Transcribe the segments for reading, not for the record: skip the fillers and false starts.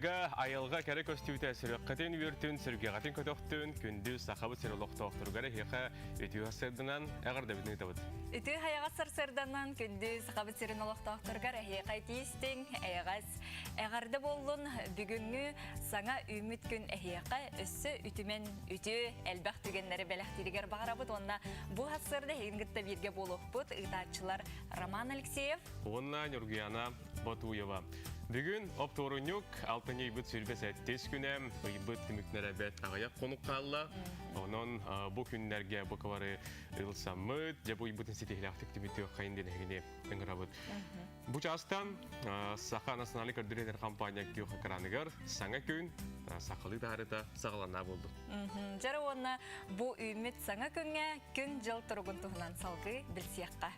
Айылға кәрі көстеуті сүріққатын өртін, сүргеғатын көтіқтін, күндіз сақабы сырылықтықтырғары хеқа өтіу асырдынан әғырда бітін етабыд. Үті хаяғасыр сырданан күндіз сақабы сырылықтықтырғары хеқа тиістің әғарды болын бүгінгі саңа үміт күн әхеқа өссі үтімен үті әлбәқ түгенлері бәләқтірігер бағарабыд. Онна бұл асырды хенгітті берге болуқ бұд ұйтатшылар Роман Алексеев. Онна Нюргияна Батуева. Бүгін опторунюк алтын ейбіт сүрбес әттес күнәм, ейбіт түмікнер әбәт ағаяқ қонық қалла. Онын бұл күнлерге бұқывары ұлсамыд, жабу ейбітін сетехіліқтік түмікті қайынден әгіне өңірабыд. Бұл жастан Сақа националы көрдіретер компания кеуқы қыранығыр саңа күн сақылы дәріті сағалана болды. Жары оны бұл үміт саңа күнге күн жыл тұрғын тұғынан салғы білсияққа.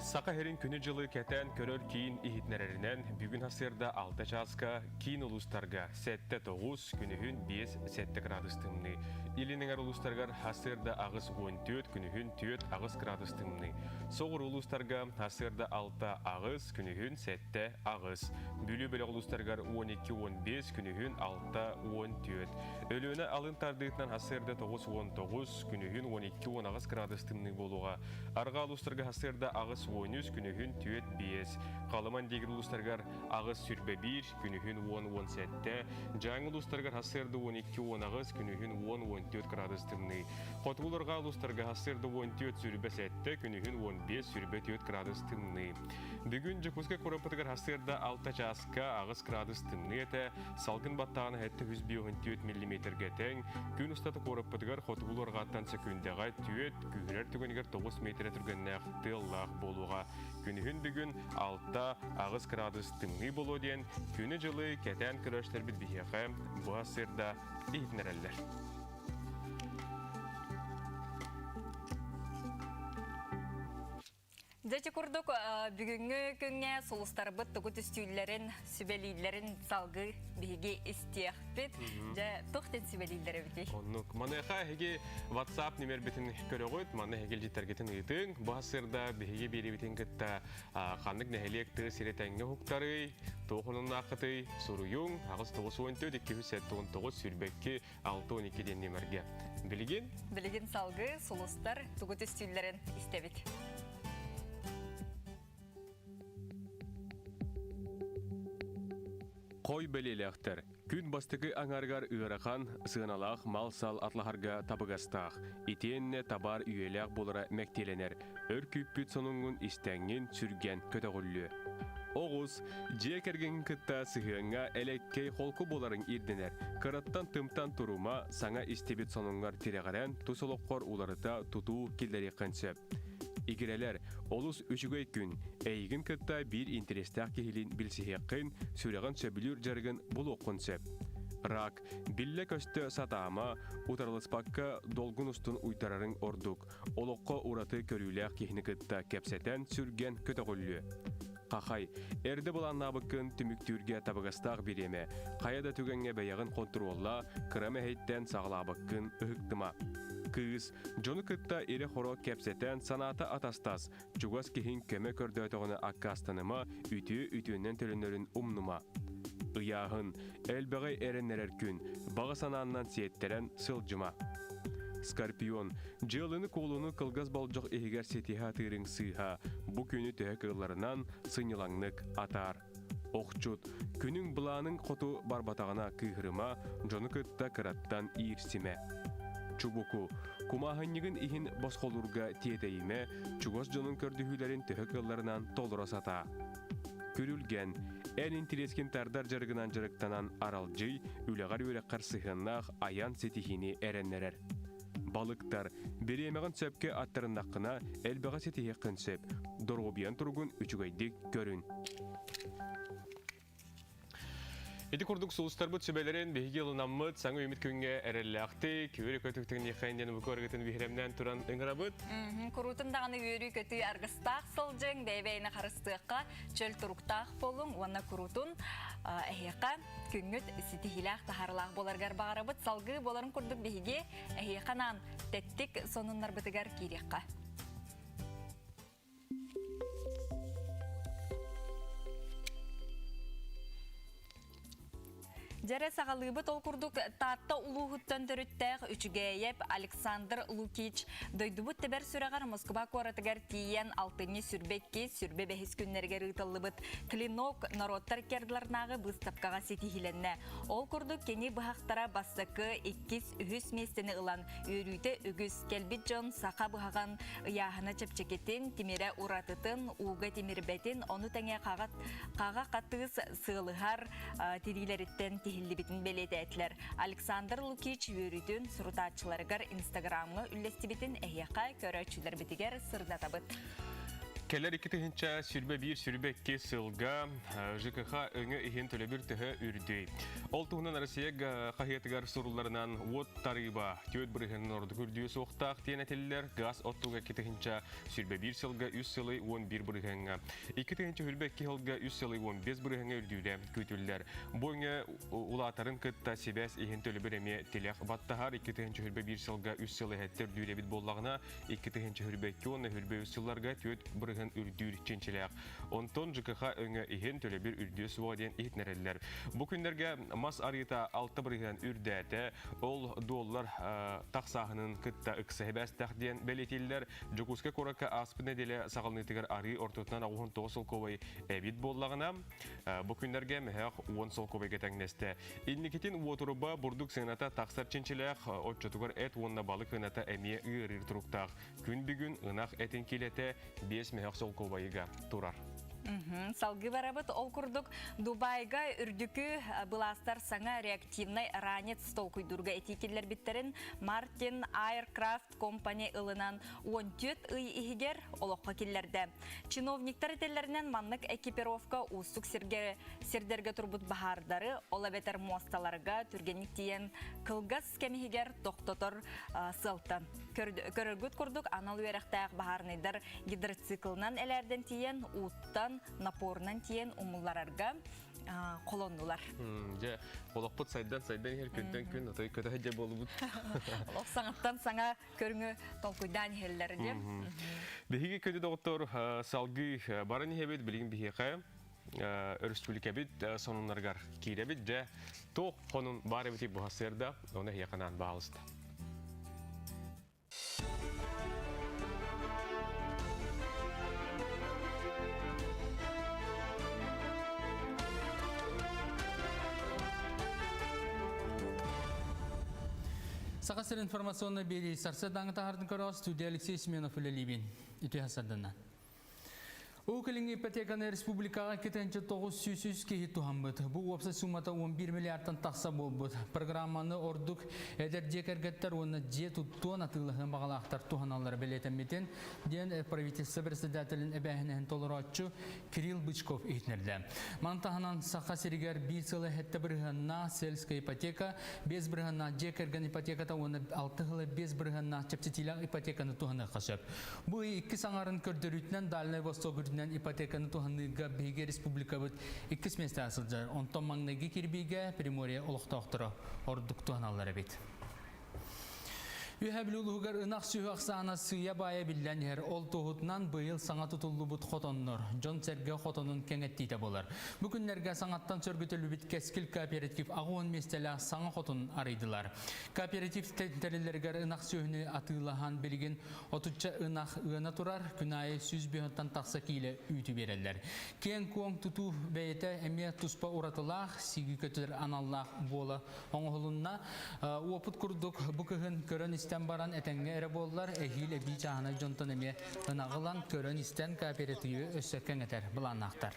Сақа херин күні жылы кәтән көрір кейін ихитнәрерінен бүгін асырда 6 жасқа кейін ұлыстарға 7-9 күнігін 5-7 градустымны. Илініңер ұлыстарғар асырда ағыз 14 күнігін 4 ағыз градустымны. Соғыр ұлыстарға асырда 6 ағыз күнігін 7 ағыз. Бүлі-бөлі ұлыстарғар 12-15 күнігін 6-14. Өліні алын тардығытнан асырда 9-19 күнігін 12-10 ағыз градустымны болуға. Арға ұлыстарға асырда ағыз 13 күнігін 4-5. Қалыман дегір ұлыстарғар ағыз сүрбе 1 күнігін 10-17. Жаңы ұлыстарғар асырды 12-10 ағыз күнігін 10-14 градустымны. Қотғыларға ұлыстарға асырды 14 сүрбе 7 күнігін 15 сүрбе 4 градустымны. Бүгін жүкізгі көріпітігір асырда 6 жасқа ағыз градустымны еті салғын баттағаны әтті 154 мм тең. Күн ұстаты көріпітігір қотғыларға аттан секундеға түйет күйірер түгенігер 9 метр түргеннәқ тыллақ болуға. Күнігін бүгін 6 ағыз градус тымны болу ден, күні жылы кәтән күріштер біт бейеқі бұл асырда дейінерелер. Дәте күрдік бүгінгі күнге солыстар бұд тұғы түстейлерін, сүбелейлерін салғы бейге істеяқ бет, жа тоқтен сүбелейлері бітей. Оннық, манайқа әге WhatsApp немер бітін көрі қойд, маны әгел жеттергетін ұйтың, бұл асырда бейге бері бітін күтті қандық нәхелекті сиретәңгі хуқтары, тоқының ақыты, сұруың, ағыз 9-14-279 сүрбекке 6-12 ден немерге. Білген? Білген салғы солыстар тұғы түстейлерін істебет. Қой бәлеліқтір. Күн бастығы аңарғар үйерақан сығыналақ мал-сал атлахарға табығастақ. Итенне табар үйеліғ болыра мәктеленер. Өр күппіт соныңын істәңін сүрген көтіғылі. Оғыз, жия кәрген күтті сығыңа әлеккей қолқы боларын ирденер. Қыраттан тымтан тұрума саңа істебет соныңғар тиреғаран тұсылыққор уларыта тұту келдері қынсып. Игерелер, олус үшігөй күн, әйгін күтті бір интерестақ кехілін білсіхеқін, сүреген сөбілір жарғын бұл оқын сөп. Рак, білі көсті сатама, ұтарылыспаққа долғын ұстын ұйтарарын ордық, олыққа ұраты көріліғ кехіні күтті кәпсетен сүрген көтіғылі. Қақай, әрді болан набықын түміктүрге табығастақ береме, қаяда түгенге бәяғын контролла, кіраме хейттен сағылабықын ұхықтыма. Кыз, жоны күтті ере хоро кәпсетен санаты атастас, жүгас кехін көмі көрді өтіғыны аққастаныма, үті-үтінен төлінерін ұмнума. Ұяғын, әлбіғай әрінерер күн, бағы сананынан сиеттерен сылжыма. Скорпион, жылыны қолыны қылғыз балжық егер сетиха тырың сыйха, бұ күні түйі кыларынан сынылаңнық атар. Оқчут, күнің бұланың қоту барбатағына күйіріма, жоны күтті кыраттан иірсіме. Чубуку, кумахыннығын ихин босқолурга тиетейіме, чугос жонын көрдіхүлерін төхөкілларынан толыра сата. Көрілген, ән интерескен тардар жарғынан жарықтанан аралжый, үліғар өріққар сығыннақ аян сетихini әреннерер. Балықтар, беремеғін сөпке аттарындаққына әлбіға сетихе қынсып, дорғобиян тұрғын үчігайдік көрін. Эти курдук сулустар бут сөбелерин беги ылынаммыт саңы үміт күнге әрелләқті, күйері көтіктігін ехайынден бұқорғытын вихремнен тұран ұңырабыт. Құрутын дағаны үйері көті арғыстақ сылжың, бәйбәйіні қарыстыққа чөл тұруқтақ болың, онна құрутын әйеқа күнгіт сетихилақ тахарлақ боларғар бағарабыт, салғы боларын күрдік беге әйеқанан тәттік сонынлар бұтығар кейрекқа. Жере сағалыбы толкурдук татта улуғыттан төріттәғ үчігейеп Александр Лукич дойдубут тебер сүрәғар Москва коратыгар тиен алтыны сүрбекке сүрбе бәхіс күннергер ұтылыбыт клинок народтар керділарнағы бұстапқаға сетихиленне. Ол курдук кені бұхақтара бассакы 2-3 местені ылан өрүйті үгіз келбит жон сақа бұхаған яғына чепчекетін тимере уратытын уға тимербетін оны тәңе қаға қаттығыз сығылығар тирилеріттен тихилли битін белеті әтлер. Александр Лукич өрүйдің сұрутатчыларығар инстаграмы үллесті бітін әйеқа көрәтшілер бітігер сырдатабыт. Келер 2-тігінші сүрбе 1 сүрбе 2 сылға ЖКХ өңі ихен төлебір түхі үрдей. Ол тұғынан Россияға қағетігар сұруларынан от тарыба төт бірігінің орды күрдіе соқтақ тен әтелілер газ оттуға 2-тігінші сүрбе 1 сылға 3 сылы 11 бірігіңі. 2-тігінші сүрбе 2 сылға 3 сылы 15 бірігіңі үрдейлі күтілдер. Бойыңы улатарын күтті себәс ихен төлебір әме телек баттағар 2-тігінші сүрбе 1 сылға 3 сылы әттер дүйребет боллағына 2-тігінші сүрбе 2 оны сүрбе 3 сылларға төт бірігін үрдүр ченчелек. Онтон ЖКХ өңі ихен төлебір үрдү суаден ихнерелер. Бұл күндерге мас арыта 6 бірген үрдәті, ол доллар тақсағының күтті үксәбәс тәқден бәлетелер. Жокуска қорақа аспын әделі сағалнытығыр ары ортотынан 19 солковай әбет боллағына. Бұл күндерге мәхәқ 10 солковай кетәңнесті. Инникетін отырыба бұрдық сената тақсар ченчелек, отчатығыр әт онна балық ұната әме үйірір тұрықтақ. Күн бүгін ұнақ әтін келеті 5 мәхәқ солковайыға тұрар. Салгы барабыт ол курдук Дубайга үрдүкү быластар саңа реактивный ранец стол куйдурга этикеллер биттерин Martin Aircraft Company ылынан 14 ый ихигер олоққа келлерді. Чиновниктар этеллерінен маннык экипировка устук сердерге турбут бахардары олабетер мосталарга түргенник тиен кылгас кемихигер тоқтотор сылтан. Көріргіт курдук анал уерақтаяқ бахарнайдар гидроциклынан әлерден тиен уттан напорынан тиен умулларарга колоннулар. Олоқпыт сайдан ер күнден күн отой көті әде болуыд. Олоқ саңаттан саңа көріңі толкуйдан хеллерді. Бігеге көді доғыттор салғы барын ебет білген бігеға өрістілік әбет сонынларғар кейребет жа тоқ қонын бар әбеті бұғасырда оны яқынан бағалысты. Сақасыр информационный бери сарсы даңыта ардың көрі студия Алексей Семенов үлелейбен. Үті хасадына. Өкіліңі ипотеканы республикаға кетенче 900 кейі туған бұд. Бұл опсы сумата 11 миллиардтан тақса бол бұд. Программаны ордық әдер декергеттер оны же тұттуын атылығын бағалақтар туғаналары білетемметін ден правительство председателін әбәхінен толыратчы Кирилл Бычков ейтнерді. Мантағынан сақа серігер 1 сылы әтті бірғанна сельская ипотека, 5 бірғанна декерген ипотеката оны 6 ғылы 5 бірғанна чептетилақ ипотеканы туғаны қашып. Бұл 2 саңарын көрдірітінен Дальный Восток ипотеканы туғанныға бейге республика бұд 2 месте асылжар. Онтон маңнайғы кербейге Примория олықтақтыры ордық туғаналары бет. Үйәбілулуғығар ұнақ сүйі ақсағына сүйе бая білден ер ол тұғытынан бұйыл саңа тұтылы бұд қотонныр. Жон сәрге қотонын кәңеттейді болар. Бүкіндерге саңаттан сөргітілі біт кәскіл кооператив ағуын местелі саңа қотын арайдылар. Кооператив тәрелергер ұнақ сүйіні атылаған білген отуча ұнақ ұна тұрар, күнайы сүз бүйінттан тақса кейлі үйті берелер. Кен көң тұту бәйеті әме тұспа ұратылақ, сигі көтілер аналлақ болы оңғылынна. Опыт күрдік бүкігін көрін истен баран әтәңге әрі болылар, әхил әбей жағына жонтын әме ұнағылан көрін истен кооперативі өссөккен әтер бұланнақтар.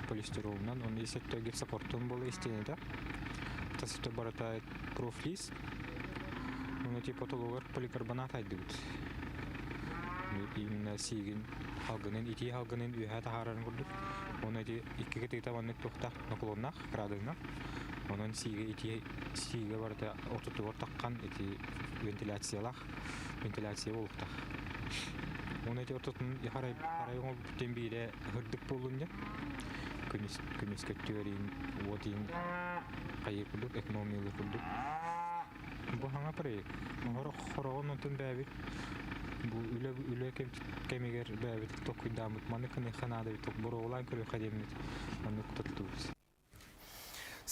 Полистиролынан, оны есеттөге саппортын болы істенеді. Тасыпты барата профлис. Оны типотологар поликарбонат айды бұд. Именно сигин халгынын, ити халгынын үйә тахарарын көрдік. Оны екі кетекті ваннық тоқтақ наклоннақ, крадығына. Onun siga barda ortutu ortakkan eti ventilasiya olukta. Onu eti ortutun haray ol tembire hırdık bolunca künis kötüyerin votin kayıp bulduk, ekonomiyle bulduk. Bu hanga parayı. Horoğun ontun bäbit. Bu üle kemiger bäbit tok damıt. Manı kını kanada bir tok boro olan körü kademlet. Manı tuttuğuz.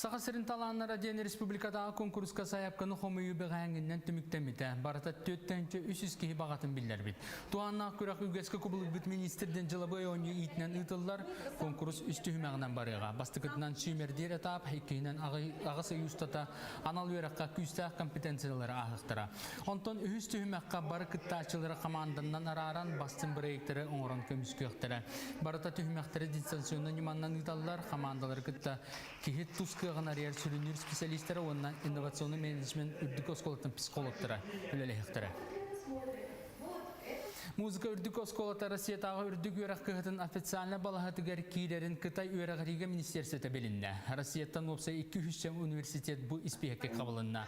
Сақа сирин таланнара ден республикадағы конкурска саяпканы хомыйы бігәңіннен түміктеміті. Барата төттенче 300 кейі бағатын білдер бит. Туаннақ күрәк үгескі күбілік бүт министрден жылыбы ойны итінен ұтылар конкурс үсті хүмәғынан барыға. Бастықытынан сүймердер етап, екейінен ағысы юстата анал өраққа күстәқ компетенциялары ағықтыра. Онтон үсті хүмәққа бары күттачылары команданнан араран бастын бірейіктері оңыран көміскі өқтірі. Барата түхмәқтері дистанционны неманнан ұталар, командалары күтті кехет тұскығын арияр сүрінер специалистері, оннан инновационный менеджмент үрдік осколаттың психологтары өлелі өқтірі. Музыка үрдік осколата Россиятағы үрдік өрәқ кығытын официальны балағатығар кейлерін Қытай өрәғариға министерсеті білінді. Россияттан опса 200 университет бұл іспейекке қабылынна.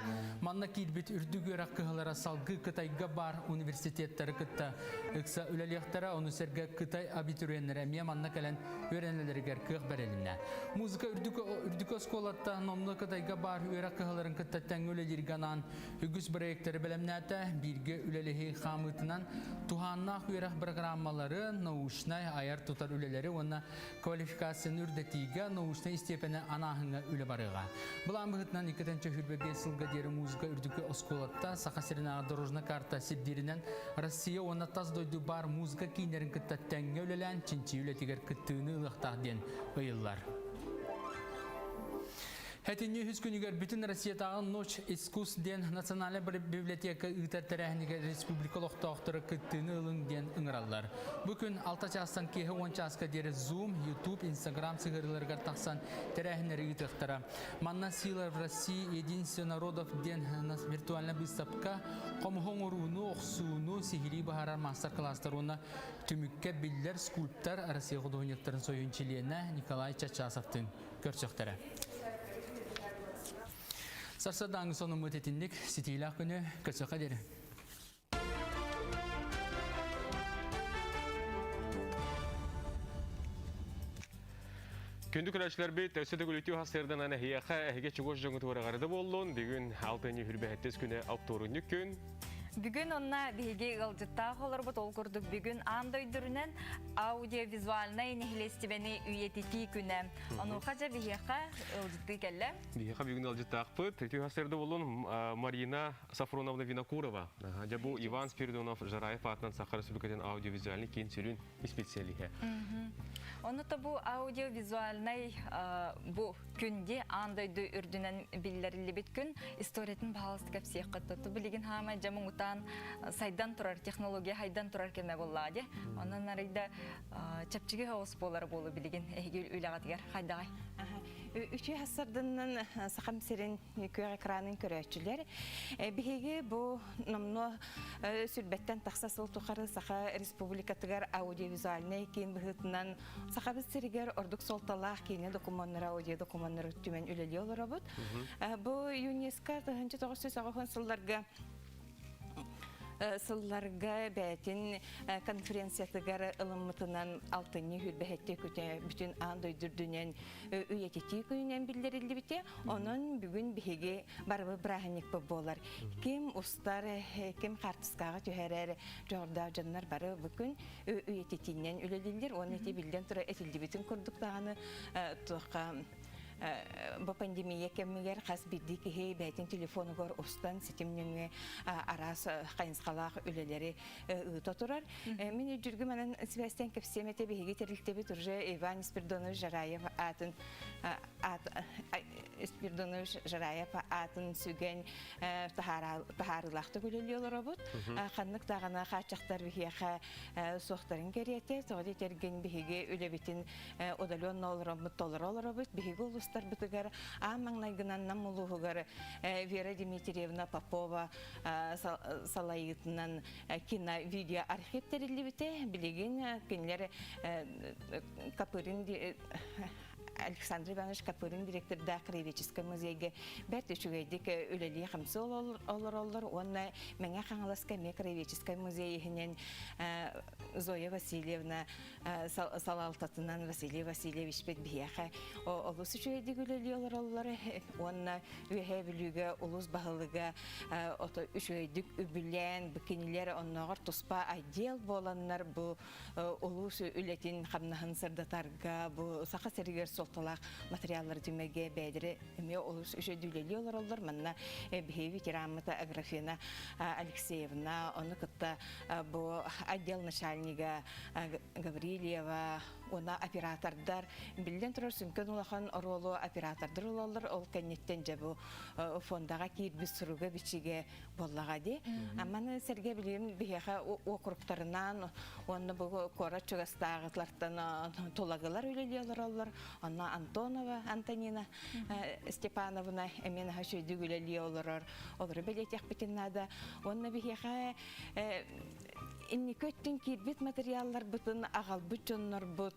Манна кейлбет үрдік өрәқ кығылара салғы Қытайға бар университеттері күтті. Үкса өлеліқтері оны сәргі Қытай абитуриенлері әмия манна кәлін өрәнелерігер кығ бәрелінна. Музыка үрдік осколата номлы Қытайға бар өрәқ кығыларын күттәттен өлелерганан үгіс проекттері білімнәті бірге өлелігі қамытынан Туғаннақ үйрақ программалары наушнай аяр тұтар үлелері оны квалификацияны үрдетіге наушнай степені анағыңа үлі барыға. Бұлан бұғытынан 2-ші хүрбе 5 жылға дері музыка үрдікі осколатта Сақасырынаға дорожна карта сирдерінен Россия оны таз дойды бар музыка кейнерін күттәттәңге үлелән чинчи үлетігер күттіғіні ұлықтақ ден ұйылар. Хәтінне хүз күнігер бүтін Россиятағы Ночь искусств ден Национальный библиотека үтәртәрәхінеге республикалық оқтыры күттіні ұлың ден ұңыралар. Бүкін 6 частан кейі 10 часқа дері Zoom, YouTube, Instagram сығырыларға тақсан тәрәхінері үтіқтара. Манна сила в России единство народов ден виртуальна выставка қомғың ұруыны, оқсуыны, сихири бағарар мастер-класстарына түмікке білдер скульптар Россия құдығынектарын сойынчилиена Николай Чачасовтың көрсөқтері. Сарсадаңы соның мұтетіндік сетейлі күні көсөқа дері. Күнді күрәшілер бейт, өседі күлітеу хасырдан әне хияқа әйге чүгош жоңы туарағарды болуын, бүгін 6-ні хүрбәхеттес күні ауторынны күн. Бүгін онна бейге ғалжыттағы олар бұт ол күрдік. Бүгін андойдырынан аудиовизуальный нехилестібені үйететі күні. Оны қажа бейеқа ғалжытты кәлі? Бейеқа бүгін ғалжыттағы бұт. Өтеу хасырды болуын Марина Сафроновна Винокурова. Бұл Иван Спиридонов Жараев атынан Сақар Республикатын аудиовизуальный кейін сүрін специалиге. Оны та бұл аудиовизуальный бұл күнде андойды үрдінен білдерілі бет күн историятын бағалысты кәпсек қыттыты. Білеген хама жамын ұтан сайдан тұрар, технология хайдан тұрар кеме болады. Онын арайда чапчығы хауыз болары болу білеген әйгел үйлағатығар. Хайдағай. Üçü hasardından sakam serin köy ekranın körəçülər. Bihege bu namno sürbetten taxsasıl tuqarı saqa respublikatıgar audiovizualne kin bihitnan saqa biz seriger orduk soltalaq kine dokumenlara audio dokumenlara tümen üleli olur abut. Bu UNESCO 1990 sıllarga Сылларға бәтін конференциятығар ылымытынан алтыны хүрбәхетте көте бүтін андойдырдынен үйететі күнінен білдерілді біте. Оның бүгін бігі барбы бірағынек болар. Кем ұстар, кем қартысқаға түйәрер жоғырда жандар бары бүкін үйететінен үлелілдер. Оны әте білден тұра әтілді бітін күрдіктағаны тұққа Бу пандемия кеммигер хас бидди ки бәйтин телефоны гор устан сетимнеңе арас кайынскалак үлелери тотурар. Мен жүргү менен связьтен кепсемете беге терилтеби турже Иван Спиридонович Жараев атын Спиридонович Жараев атын сүген тахарылакты үлелелер бут. Ханнык тагына хачактар бихеха сохтарын керете, тоди терген беге үлебитин одалон нолром толоролор бут беге Стар бытыгар амаңнайгынан намулугар Вера Дмитриевна Попова салайытынан кино видео архивтерилли бите билеген кинлер Капырин Александр Иванович Капырин директор да Краеведческий музейге бәртүшүгейдик үлели хамсы олар онна меңе қаңаласка ме Краеведческий музейінен Зоя Васильевна Салалтатынан Василий Васильевич бет бияха олысы шүгейдик үлели олар онна үйе білуге улус бағылыга үшгейдик үбілен бүкенілер оннағыр тұспа айдел боланнар бұ улус үлетін қамнағын сырдатарға бұ сақа сәрігер сол солталақ материаллар дүмеге бәдірі үме олыс үші дүлелі олар манна бейі ветеранмыта Аграфена Алексеевна, оны кытта бұл отдел начальнига Гаврилева, она оператордар билден турар сүнкен улахан оролу оператордар олалар ол кеннеттен жабу фондаға кирбис суруга бичиге боллага ди. Аманы серге билем бияха округтарынан оны бу кора чугастагытлардан толагылар үлелелер олар. Анна Антонова, Антонина Степановна эмена хашыйды үлеле олар. Олар белетек битиннада. Оны бияха инникөттен кирбит материаллар бутын агал бутчоннор бут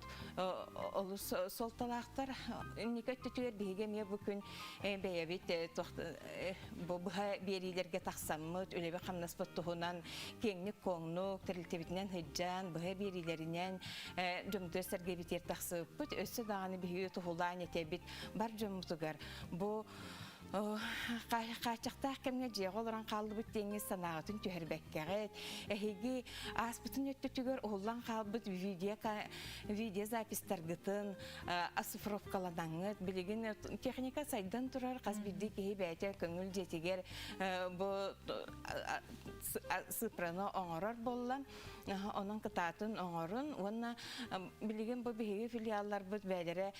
олус солталактар инникөттө түгөр биге ме бүкүн беябит бу берилерге таксаммыт үлебе камнас боттугунан кеңник коңнук тирилтебитинен хыджан бу берилеринен жумдөстерге битер таксыппыт өссө даганы биге тухулан этебит бар жумтугар бу Качакта кемге же олоран калды бит деңиз санагатын төһөрбеккәгәт. Эһиги аспытын өттүгөр оллан калбыт видео запистер гытын оцифровкаладаңыт билеген техника сайдан турар казбидди ки бәтә көңүл жетигер бу сыпрано оңорор боллан onun kıtatın oğurun, ona bilgin bu bir filiallar bu böyle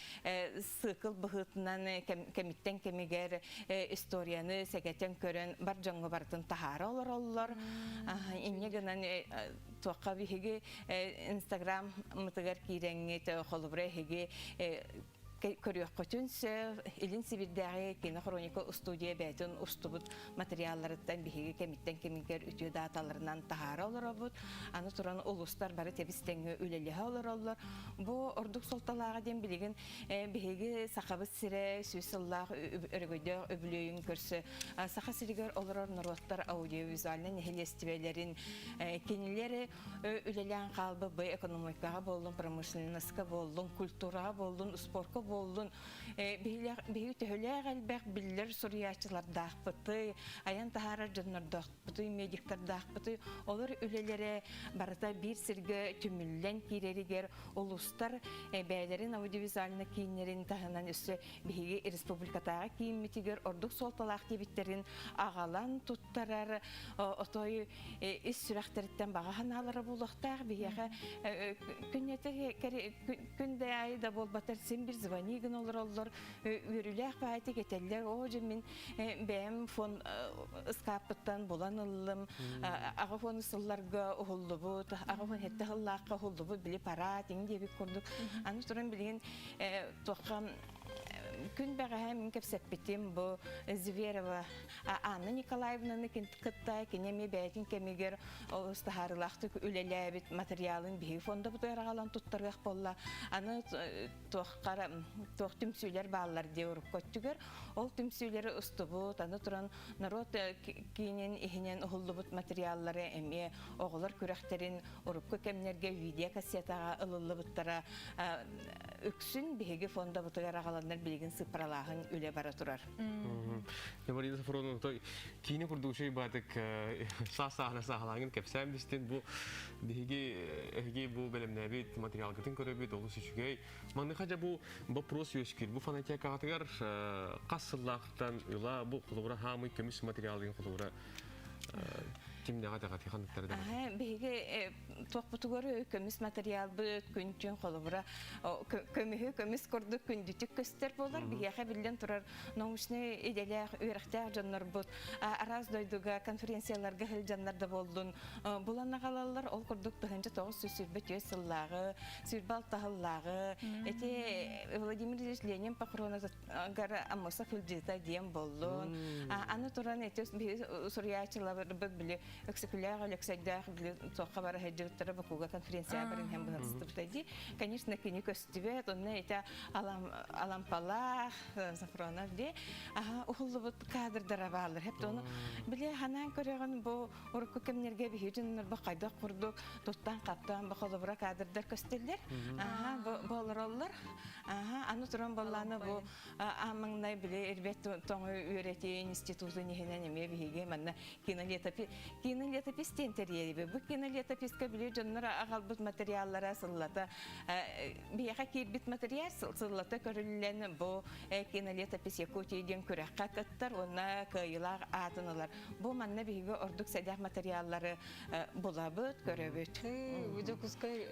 sıkıl bıhıtından kemitten kemiger istoriyanı seketen kören bar canlı bartın tahara olur. İnne gelen toqa bir Instagram mıtıgar kirengi te xolbre hege көрөк көтүнсө илин сибирдәге кино хроника студия бәтен устубут материаллардан биһиге кемиттен кемигер үтү даталарынан тахара олорбут аны туран улустар бары тебистеңге үлелеһе олорлор бу ордук солталага ден билеген биһиге сахабыт сире сүсыллах өргөдө өбүлөйүн көрсө саха сиригер олорор нуроттар аудиовизуальный фестиваллерин кинилери үлелән калбы бу экономикага болдун промышленностька болдун культурага болдун спортка болдун биһи төһөлөг албак биллер сурьячылар дахпыты аян тахара жоннор дахпыты медиктар дахпыты олар үлелере барата бир сирге түмүллен киреригер улустар бәйлерин аудиовизуальный кийинерин тахынан өссө биһиги республикатага кийиммитигер ордук солталак дебиттерин агалан туттарар отой ис сүрәхтериттен багаханалары булуктар биһига күннете күндө айда болбатар сен бир звонигин олор үрүлэх баати кетеллер ожи мен бэм фон скапыттан болан ыллым ага фон сылларга ухуллубут ага фон хетте хыллаакка ухуллубут били пара тиң дебик курдук аны туран билген тохам күн бәгәһә мин кепсәппитим бу Зверева Анна Николаевнаны кытта кинеме бәйтин кемигер остахарлахты үлеләбит материалын бии фонда бутырагалан туттаргак болла аны тохкара тохтым сүйләр баллар диюр көттүгөр ол түмсүйләре устубут аны туран народ кинен ихинен ухуллубут материаллары эме оглар күрәхтерин урупка кемнерге видео кассетага ылылыбыттара үксүн биһиге фонда бутырагаланнар билген сыпралахын үле бара турар. Марина Сафроновна, той кийини курдугушай батык сасахна сахалангын кепсәм бистен бу биһиге бу белемнәбит материал гытын көрөбүт олус үчүгөй. Маны хажа бу вопрос ёшкир бу фанатиякага тагар кассыллактан ула бу кулура хамы көмүс материалын кулура кимдега тагат хандыктарды. Биһиге тохпутугөр көмүс материал бу күнчүн колубура көмүс курдук күндүтүк көстөр болар биһиге билден турар научный иделер үрәхтәр жаннар бут араз дойдуга конференцияларга хил жаннарда болдун буланна калалар ол курдук тыгынча 9 сүрбөт сыллагы сүрбал тахыллагы эти Владимир Ильич Ленин похорона гара амоса филжита дем болдун аны туран эти сурьячылар биле эксекуляр Александр тоха бара хеджеттер бакуга конференция барин хем бастыптади конечно кини көстүбөт онна эта алампалах Сафронов де ухуллубут кадрдар баалар хеп тону биле ханан көрөгөн бу урукку кемнерге бихижиннер бакайда курдук туттан каптан бакалыбыра кадрдар көстөллөр болороллор аны туран болланы бу амыңнай биле эрбет тоңу үйрөтүү институту нехенен эме биге манна кинолетопи кинолетопис тентериеби. Бу кинолетописка биле жоннор агалбыт материаллара сыллата. Бияка кирбит материал сыллата көрүллен бу кинолетопис Якутияден күрәккә кыттар, онна кыйлар атынылар. Бу манна биге ордук сәдәх материаллары булабыт, көрөбүт. Үдө кускай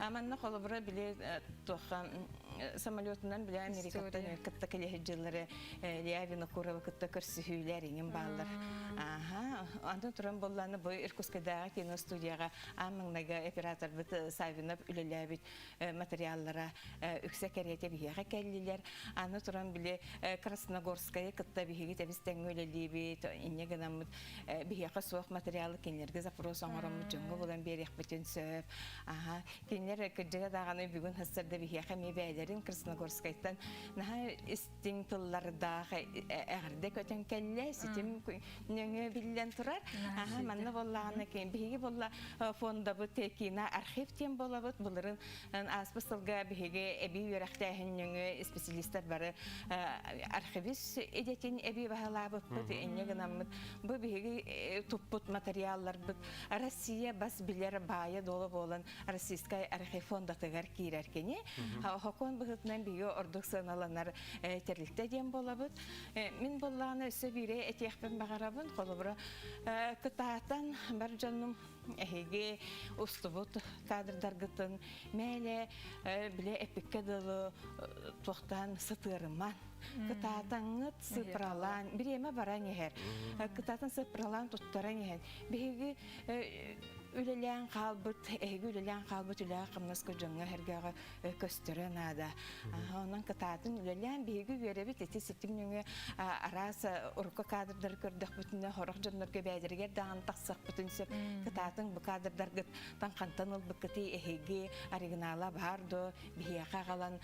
Манна холобра биле тохан самолетунан биле Америкаттан кытта келеһиҗләре Лявина Курова кытта көрсүһүләр иңен баллар. Анда туран болланы бу Иркутскадагы киностудияга амыңнага оператор бит Савинов үлеләбит материаллара үксә кәрәтә бияга келлиләр. Аны туран биле Красногорская кытта биһиге тебистәң үлелибит иннегенам бияга суак материалы кинләргә запрос аңарам җоңгы булан берек битен сөп. Кинләр кәҗәгә даганы бүген хәссәрдә бияга мебәләрен Красногорскайдан наһа истин тылларда әгәрдә көтен келлә ситим неңе билен турар. Манна боллаганы кен биһиге болла фонда бу текина архив тем болабыт буларын аспысылга биһиге эби үрәхтәһен неңе специалисттар бары архивист эдетин эби баһалабыт бу иннегенам бу биһиге туппут материаллар бит Россия бас билер бая долы болан Российская архив фонда тегәр кирәркене хакон быгытнан биге ордук саналанар терлектә дем болабыт. Мин болланы өсө бире этехпен багарабын колобра кытаатан бар жаным эһиге устубут кадрдар гытын мәле биле эпикке дылы тохтан сытырман кытаатаңыт сыпралан биреме баран ehер кытаатан сыпралан туттаран ehер биге үлелән калбыт үлелән калбыт үлә кымнаска жаңга хергәгә көстөрән ада. Онан кытаатын үлелән биге беребит эти ситимнең араса урка кадрдар көрдөх бүтүнне хорох жоннорга бәдергә дан таксак бүтүн сеп кытаатын бу кадрдар гыт тан кантаныл быкыты эһиге оригинала бардо бия кагалан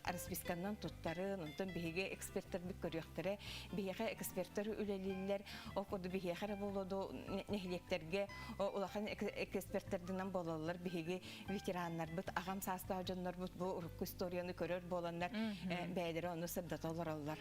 расписканнан туттары онтон биге эксперттер бик көрөктөрө биге эксперттер үлелиллер окуду биге хара болоду нехлектерге улахан эксперттерден болалар биге ветераннар бит агам састаа жоннор бут бу урку историяны көрөр боланнар бәдер аны сырдат алалар.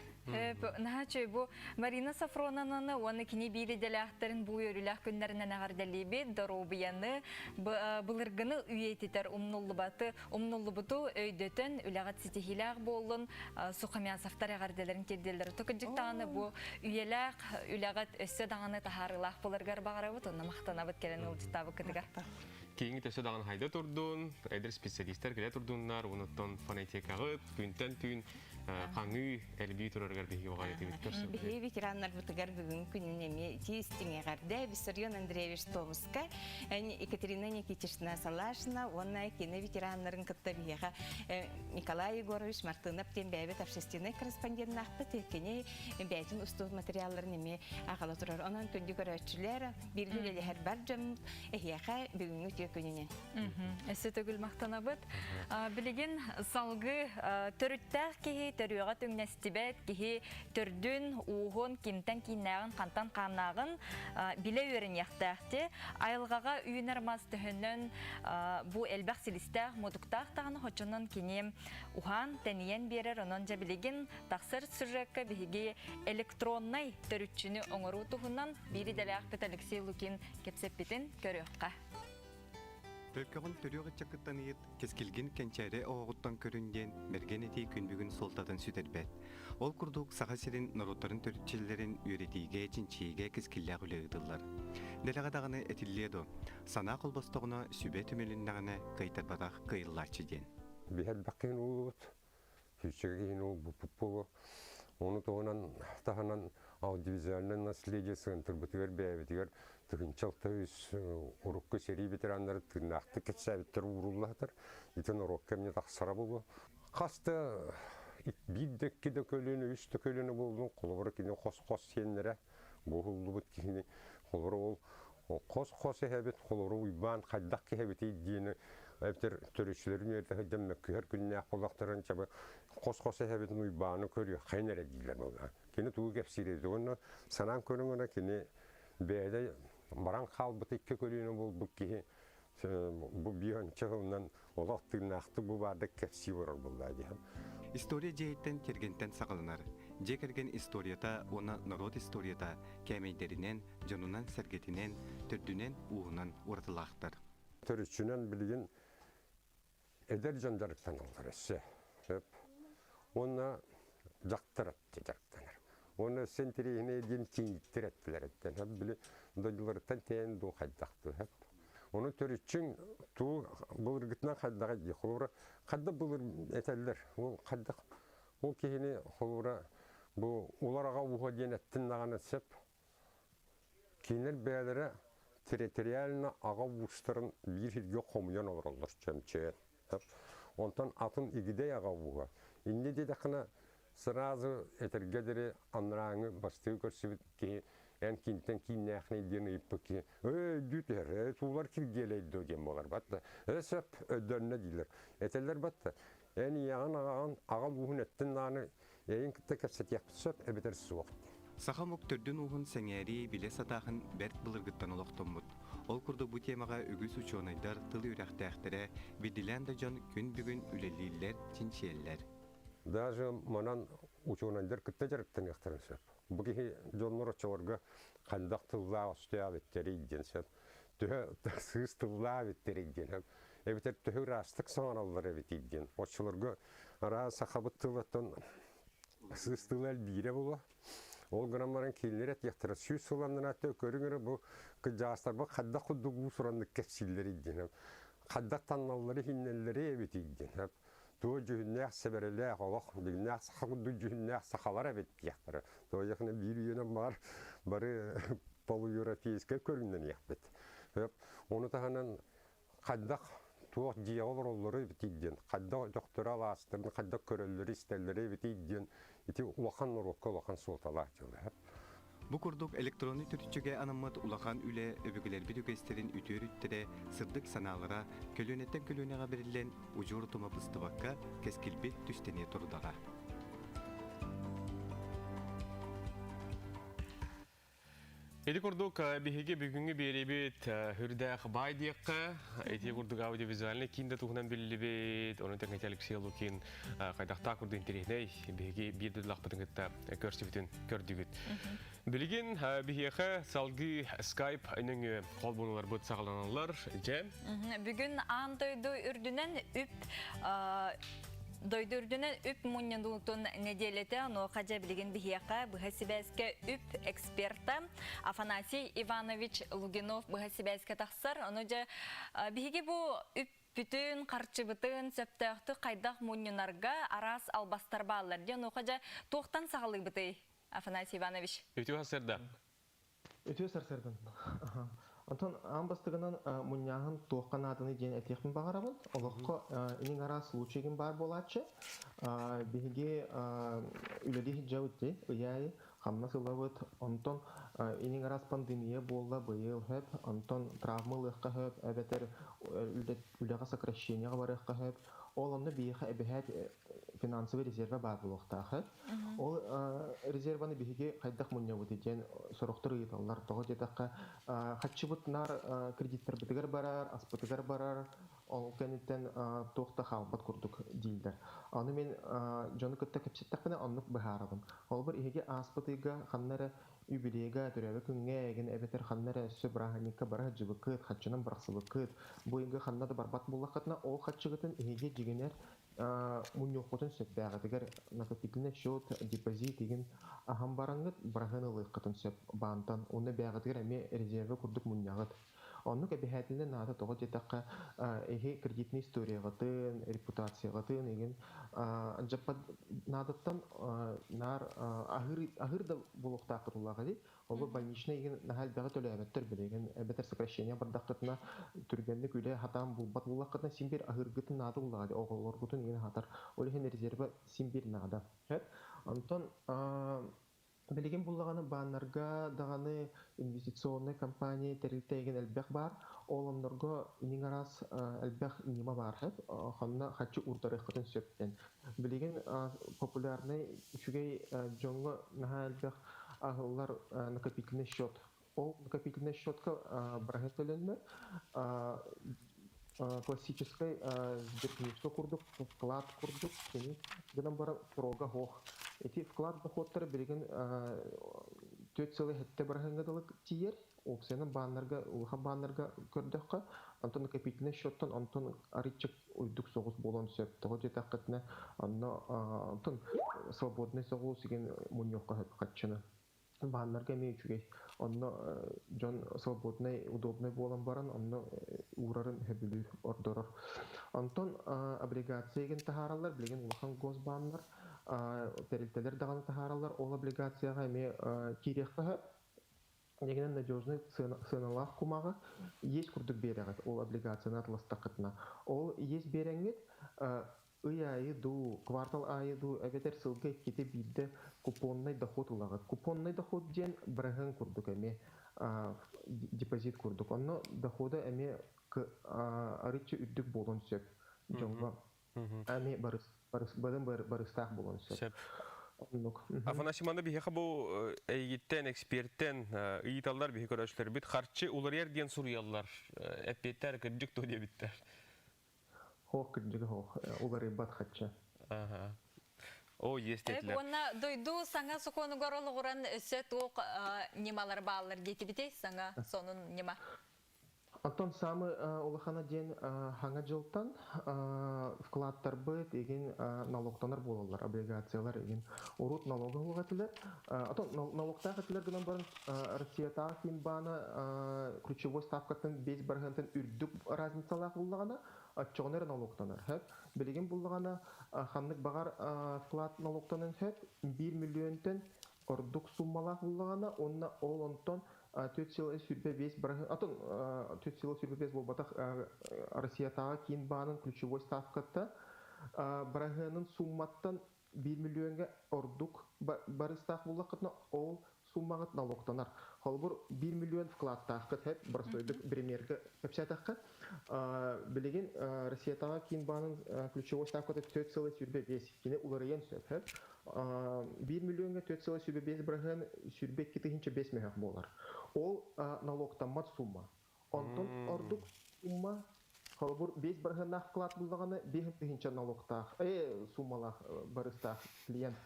Нахачы бу Марина Сафроновна оны кини бири делахтарын бу өрүлах күннәренә нагардалиби доробияны булыргыны үетитер умнуллубуту өйдөтөн үләгат ситихилах болун сухамясафтар агарделерин кедделер токыжыктаны бу үелах үләгат өссө даганы тахарылах булыргар багарабыт оны мактанабыт келен ултабы кыдыга. Кейинги төсө даган хайда турдун, эдер специалисттер келе турдуннар, онуттан фонетикагы күнтен түн каңы элби тураргар биги багай дебит көрсө. Биги ветераннар бутыгар бүгүн күнүнө тистиңе гарда Виссарион Андреевич Томска, Екатерина Никитична Салашна, онна кине ветераннарын кытта бига Николай Егорович Мартынов тембебет общественный корреспондент нахпыт кине бәйтин устув материалларын эме агала турар. Онан күндү көрөчүлөр биргиле һәр бар жам эхяха бүгүнгү төкүнүнөн. Эсе төгүл мактанабыт. Билеген салгы төрүттәр ки төрүгә төңнәстибет ки төрдүн угон кимтен киннагын кантан канагын биле өрен яктакты айылгага үйнәрмас төһөннән бу элбәк силистә модуктак тагын хочоннан кинем ухан тәниен берер онон ja билеген таксыр сюжетка биге электронный төрүчүнү оңору туһуннан бири деләк Алексей Лукин кепсеппитин көрөккә. Бөлкөгөн төрүгө чакыттаныйыт кескилген кенчәре оғуттан көрүнден мерген эти күнбүгүн солтатын сүтербет. Ол курдук сахасирин народтарын төрүчүлөрүн үйрөтиге чинчиге кескиллер үлөгдүллар. Делегадагыны этилледо сана колбостогуна сүбе төмөлүннагына кайтарбадак кыйылларчы ден. Бихел бакин уут хүчеген уу буппу оны тоонан таханан аудиовизуальный наследие центр бутер бэбитер тыгынчалтыс урукка сери ветерандар тыгнакты кетсәбиттер уруллатыр итен урукка мне таксара болу каста биддекке де көлөнү үстө көлөнү болду колбор кине кос сеннере болду бут кине колбор ол кос хебет колбор уйбан каддак хебет дине эптер төрүчлөрүн эрде демме көр күннә колактарын чабы кос хебет уйбаны көрү хайнере дилер болду кине туу кепсире оны санан көрүнгөнө кине бэде баран халбыт икке көлөнү болду ки бу бион чагынан олактын акты бу барды кепси борор болду. История жейттен тергентен сакаланар. жекерген историята, оны народ историята, кәмейдерінен, жонунан сәргетінен, түрдінен уғынан уратылақтар. Төрүчүнөн билген эдер жандарыктан алдар эсе. Оны жактырат жарыктанар. Оны сентерине ден кийиттер еттилер эттен. Били дойлорттан тен ду кайдакты. Оны төрүчүн туу булыргытна кайдага жихора кадда булыр этелер. Ол кадда ол кийини холура бу уларга уга денеттин наганы сеп кинер бәлере территориально ага вустарын bir hilge komyon olurlar çemçe. Ondan atın igide ага уга. Indi de dakına сразу этергедери анраңы бастыгы көрсөбүт ки эн кинтен киннехне дени ипки. Дүтер, тулар киргелейди деген болар батта. Эсеп өдөннө дилер. Этелер батта. Эн яган ага угунеттин наны эйин китте кепсет япсып эбетер суок. Сахамук түрдүн уғын сәңәри биле сатағын бәрт бұлыргыттан олықтымыд. Ол күрді бұ темаға үгіз учонайдар тыл үрәқтәқтірі беділән да жан күн бүгін үлелейлер, чинчиеллер. Даже манан учонайдар кітті жарықтан яқтарын сөп. Бұл кей жонлар очуарга қандақ тылла остия беттері иден сөп. Түхі сыз тылла беттері иден. Эбетер түхі растық саңаралар эбет иден. Очыларга ара сақабыт тылаттан сыз тылла әлбейре болу. Ол граммарын келнерет яқтыра сүйіс соландын атты көріңірі бұл жастар бұл қаддақ құддығы сұранды кәпсілдері иден. Қаддақ танналары хиннелері әбет иден. Туы жүхіннәқ сәбәрелі ағалақ, біліннәқ сақұдды жүхіннәқ сақалар әбет яқтыры. Туы яқына бір үйенім бар, бары полу-европейскі көріңнен яқпет. Оны тағынан қаддақ туық жиғалар олары әбет иден. Қаддақ доқтыра аластырын, қаддақ көрелері, істелері әбет иден. Ити улахан нұрыққа улахан суылтала атылы. Бұ күрдік электроны түртчіге анымыд улахан үлі өбігілер бір үгестерін үтер үттірі сырдық саналыра көлөнеттен көлөнеға берілен ұжыр тұма бұстыбаққа кескілбет түстене тұрдаға. Эти курдук биһиги бүгүнгү беребит хүрдэх байдыакка эти курдук аудиовизуальный кинде тухунан биллибит онун теңетелик сыйлукин кайдакта курду интернетей биһиги бирди лахпытыңытта көрсөбүтүн көрдүгүт билигин биһиэхэ салгы скайп айныңы колбунулар бут сагаланалар же Бүгүн антойду үрдүнен үп Дойдурдунан үп муньяндуутун неделете оно кажа билген бихияка бухасибайске үп эксперта Афанасий Иванович Лугинов бухасибайске тахсар оно же бихиги бу үп бүтүн карчыбытын сөптөктү кайдак муньянарга арас албастар баалар же оно кажа токтан сагалык быты Афанасий Иванович өтү хасырда өтө сарсардан Антон амбастыгынан муньяһын туоккан адыны ден этехмин багарабын. Олокко инин ара случайгин бар болачы. Биги үледи жаутти, уяй хамна сылабыт. Антон инин ара пандемия болла быйыл хэп. Антон травмалыкка хэп, эбетер үлега сокращенияга барыкка хэп. Ол онда биха эбехет финансовый резерва бар болукта хэп. Ол резерваны биги кайдак мунья бут экен сороктор ыйталар того жетакка хатчыбыт нар кредиттер битигер барар, аспытыгар барар. Ол кенеттен тохта халбат курдук дилдер. Аны мен жоны көттө кепсеттекпене аннык бахарабын. Ол бир иге аспытыга ханнары юбилейга төрөбө күнгө ген эбетер ханнары сөбраханика бара жыбыкыт хатчынын барсыбыкыт. Бу инге ханнада барбат буллакытна ол хатчыгытын иге жигенер муньёхотын сөпбәгәтегер накопительный счет депозит деген ахам барангыт браханылык кытын сөп бантан уны бәгәтегер эме резервы курдук муньягыт. Онны кәбихәтиле нада того жетакка эһе кредитный историягатын, репутациягатын еген жаппа надаттан нар ахырда булукта кытылага ди. Ол больничный еген нахал бәгәт төләмәттер билеген бетер сокращение бардактына түргәнлек үле хатам булбат булакына симбир ахыргытын нада булага ди. Оголор бутун еген хатар. Ол еген резервы симбир нада. Антон Билеген буллаганы баннарга даганы инвестиционный компания терилтеген элбек бар. Оломдорго инин арас элбек нима бар хеп. Ханна хачы урдарыктын сөптен. Билеген популярный үчүгей жоңго наха элбек агыллар накопительный счет. Ол накопительный счетка брахет төленме. классической сберкнижка курдук, вклад курдук, сени гынан бара прога хох. Эти вклад доходтары билген 4,7 барахангадылык тиер, опсенин баннарга, улха баннарга көрдөккө, антон капитальный счеттон антон аричек уйдук согус болон сөп. Того жетакытна антон свободный согус деген муньокка катчына. Баннарга мейчугей. Онно жон свободный, удобный болон баран, онно урарын хөбүлү ордорор. Антон облигацияген тахаралар, билген улахан госбаннар, терилтелер даганы тахаралар, ол облигацияга эме кирехтаха негенен надежный сыналах кумага есть курдук берегат, ол облигацияны атластакытна. Ол есть береңет, айы ду, квартал айы ду, эветер сылгай кете бидде купонный доход улагат. Купонный доход ден браган курдук эме депозит курдук. Онно дохода эме арычы үддүк болон сөп. Жонга эме барыстах болон сөп. Афанасиманда бихе бу эйгиттен эксперттен ыйталлар бихе көрөчлөр бит харчы улар ден сурыяллар эппеттер кырдык то дебиттер. Хох кырдык хох улар бат хатча. Ага. О, есть этлер. Онна дойду саңа сукону горолугуран сөт ок немалар баалар детибите саңа сонун нема. Антон самы улахана ден хаңа жылтан вкладтар быт деген налогтанар болалар, облигациялар деген урут налога улгатылар. Антон налогтага тилер гынан барын Россиятагы кимбана ключевой ставкатын 5 баргантын үрдүк разницалак буллагана отчогонер налогтанар. Хеп билеген буллагана ханнык багар вклад налогтанын хеп 1 миллионтен ордук суммалак буллагана онна ол онтон 4,5 барган атон 4,5 болбатах Россиятагы кин банын ключевой ставката барганын сумматтан 1 миллионга ордук барыстак буллакытна ол суммагат налогтанар. Холбур 1 миллион вкладтакыт хеп барстойдук примерге кепсятакка билеген Россиятагы кин банын ключевой ставката 4,5 кини уларыен сөп. 1 миллионга 4,5 барган сүрбек кетинче 5 миллион болар. Ол налогтанмат сумма. Онтон ордук сумма холбур 5 барган вклад буллаганы 5 тыгынча налогтак суммалар барыстак клиент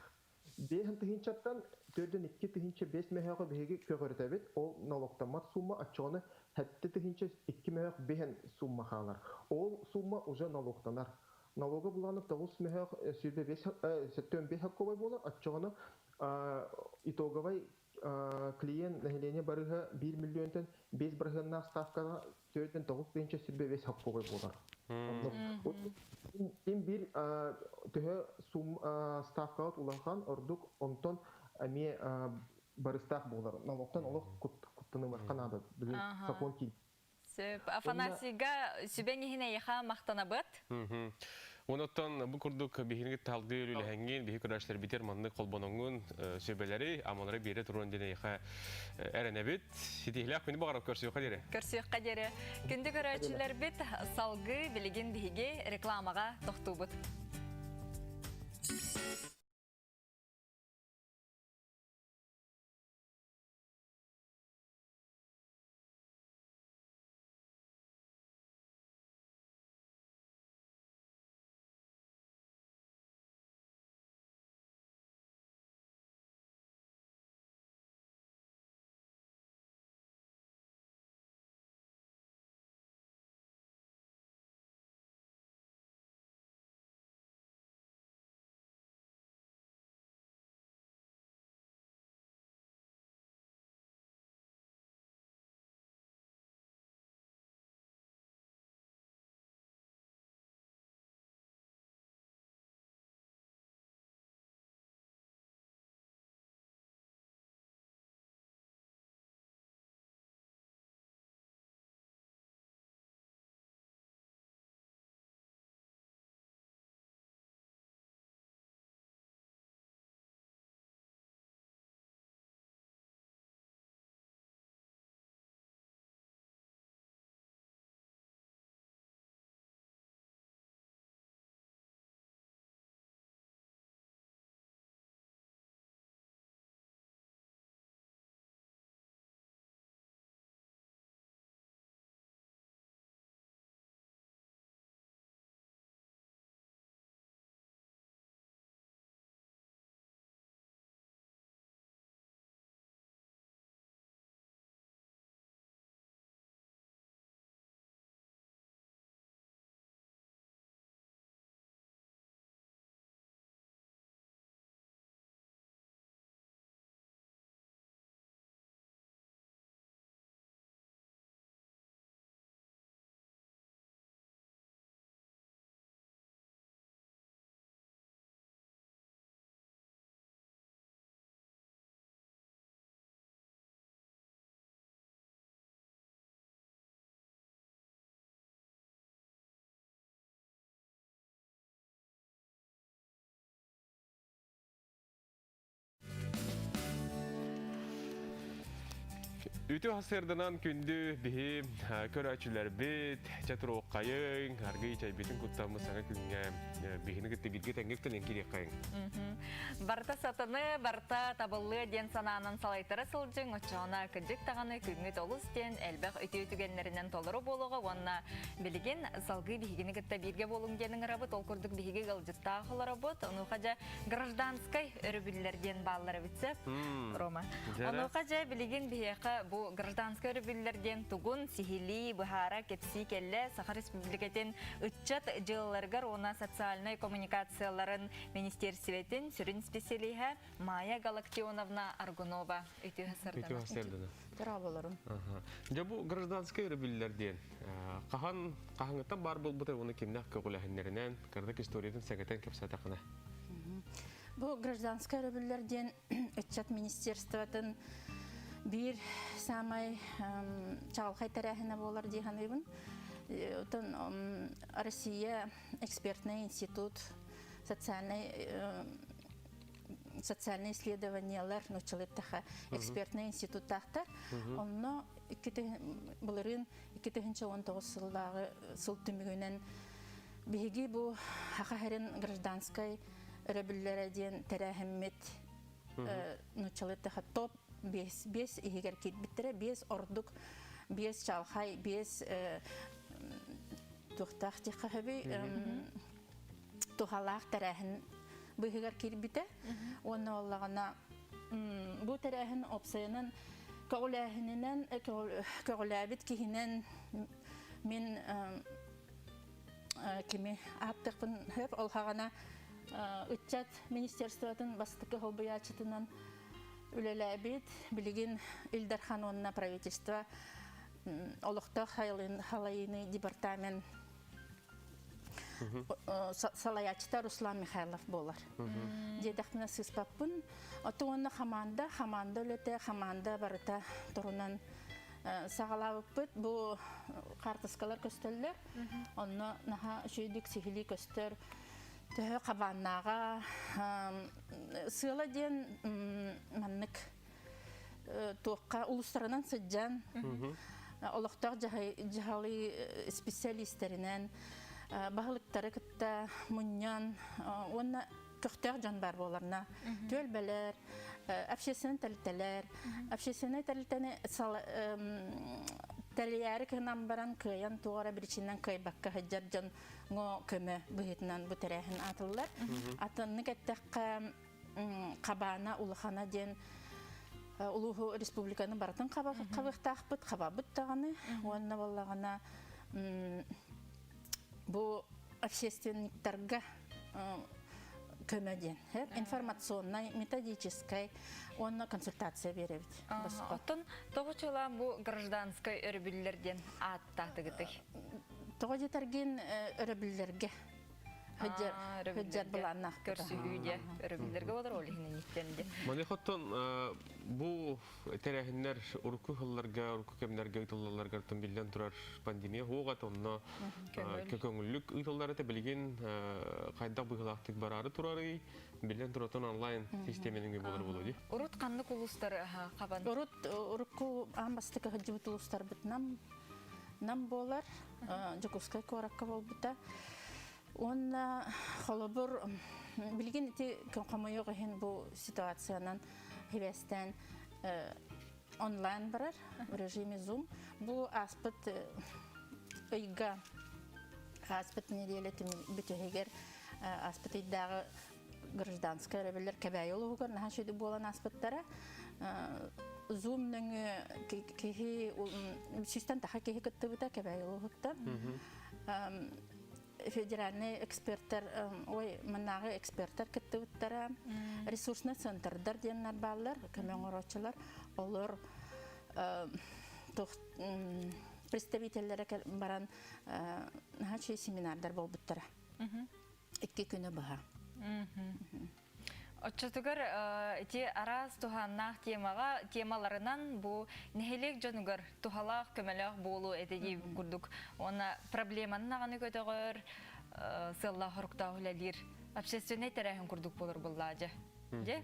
5 тыгынчаттан 4-2 тыгынча 5 миллионга беги көрөтөбүт. Ол налогтанмат сумма ачоны 7 тыгынча 2 миллион 5 сумма халар. Ол сумма уже налогтанар. Налога буланып 9 миллион сүрбе 5 хакковой болар, ачоны итоговый клиент население барыга 1 миллионтен 5 барганна ставкага 4-9 тыгынча сүрбе 5 хакковой болар. Им бир төһө сум ставкага уланган ордук онтон ами барыстак болар. Налогтан олох куттыны барканада билген закон ки. Сөп Афанасийга сүбеңихине яха мактанабыт. Онотон бу курдук бихинге талгы үлеләнгән бихи көрәшләр битер манны колбоноңун сөбәләре амалары бире турын дине яха әрәнәбит. Ситихләк мине багарып көрсөй кадере. Көрсөй кадере. Күндә көрәчләр бит салгы билеген биһиге рекламага тохтубут. Үтü hasırdanan kündü bihi körәчүләр бит, чатыру кайын, аргы чай битин куттамы саңа күнгә бихини гытты билге тәңгектен кирек кайын. Барта сатыны, барта табылы ден сананын салайтыры сылжың, очоғына кыджык тағаны күнгіт олыс ден әлбәқ өті-өтігенлерінен толыры болуға, онна білген салғы бихигіні гытта бирге болуң денің рабыт, ол күрдік бихиге ғылжытта ақылы рабыт, оны қажа гражданскай өрібілерден баллары бітсеп, Рома. Оны қажа білген бихеқа bu гражданская рөбүллерден тугун сихили бухара кепси келле Саха Республикатын ытчат жылларгар она социальный коммуникацияларын министерстветін сүрін специалиха Майя Галактионовна Аргунова үтү hasırdana. Браво, Ya bu гражданская рөбүллерден кахаңыттан бар болбута оны кимнах көгүләһеннәренән кырдык историятын сәгәтән кепсатакына. Бу гражданская рөбүллерден ытчат министерстватын bir самай чалхай тарахина болар диханыбын. Россия экспертный институт социальные исследования научилыктаха экспертный институт тахтар. Онно булырын 2019 жылдагы сыл түмүгүнөн биги бу хахарин гражданской рөбүллерден тарахимет научилыктаха топ 5 игер кит биттере 5 ордук 5 чалхай 5 тухтах тихаби тухалах тараһын бу игер кит бите оны аллагына бу тараһын опсайнын көгөләһинен көгөләбит киһинен мен кими аптыкпын хөп алхагана ытчат министерствотун бастыкы холбуячытынан Үлеләбит, билигин Илдархан онна правительство олохта халайыны департамент салаячта Руслан Михайлов болар. Дедахмина сыспаппын, ото онна хаманда өлөте, хаманда барыта турунан сағалабыппыт, бу картыскалар көстөллөр, онна наха жүйдік сихили көстөр, Төһө қабаннаға сыйла ден маннык туаққа улустарынан сыджан олықтақ жахалы специалистерінен бағылықтары кітті мұньян онна көқтер жан бар боларына төл бәлер общественный тәлітәні Талияры кынан баран кыян тугара бирчинен кайбакка хаҗар жан го көмө быһытынан бу тарахын атыллар. Атынны кеттәккә кабана улхана ден улуһу республиканы бартын кабыктакпыт, кабабыт таганы, онна баллагана бу общественниктарга көмөден, информационный, методический, он консультация берет. Оттон тогочула бу гражданской өрбүллерден аттатыгыты. Тогочу тарген өрбүллерге. Хөҗҗәт буланнак көрсүгүдә өрбүллерге болар ол хинниттенде. Мане хоттон бу терәһеннәр урку хылларга, урку кемнәргә үтүлләргә тон билдән турар пандемия хуга тонна көңүллүк үтүлләре белген кайда быгылактык барары турары билдән туратон онлайн системаның болар булды. Урут канны кулустар кабан. Урку амбастык хөҗҗәт улустар битнам нам болар Жокускай коракка болбута. Он холобур билген ити комойога хен бу ситуациянан хевестен онлайн барар в режиме Zoom. Бу аспыт ыйга аспыт неделетим бүтөгер аспыт иддагы гражданская ребелер кебайолугар нахашыды болан аспыттара Zoom-ның кеһи систем таха кеһи кыттыбыта кебайолугта. Федеральный эксперттер, маннагы эксперттер кеттүттәре, ресурсны центрдар дигәннәр баллар, көмөңөрөчләр, олар представительләре баран һәче семинардар булып тора. 2 көне баһа. Отчетугар эти арас туханнах темаларынан бу нехелек жонугар тухалах көмөлөх болу эдеди курдук. Она проблеманы наганы көтөгөр сылла хоруктагылар общественный тарахын курдук болор буллажы. Же?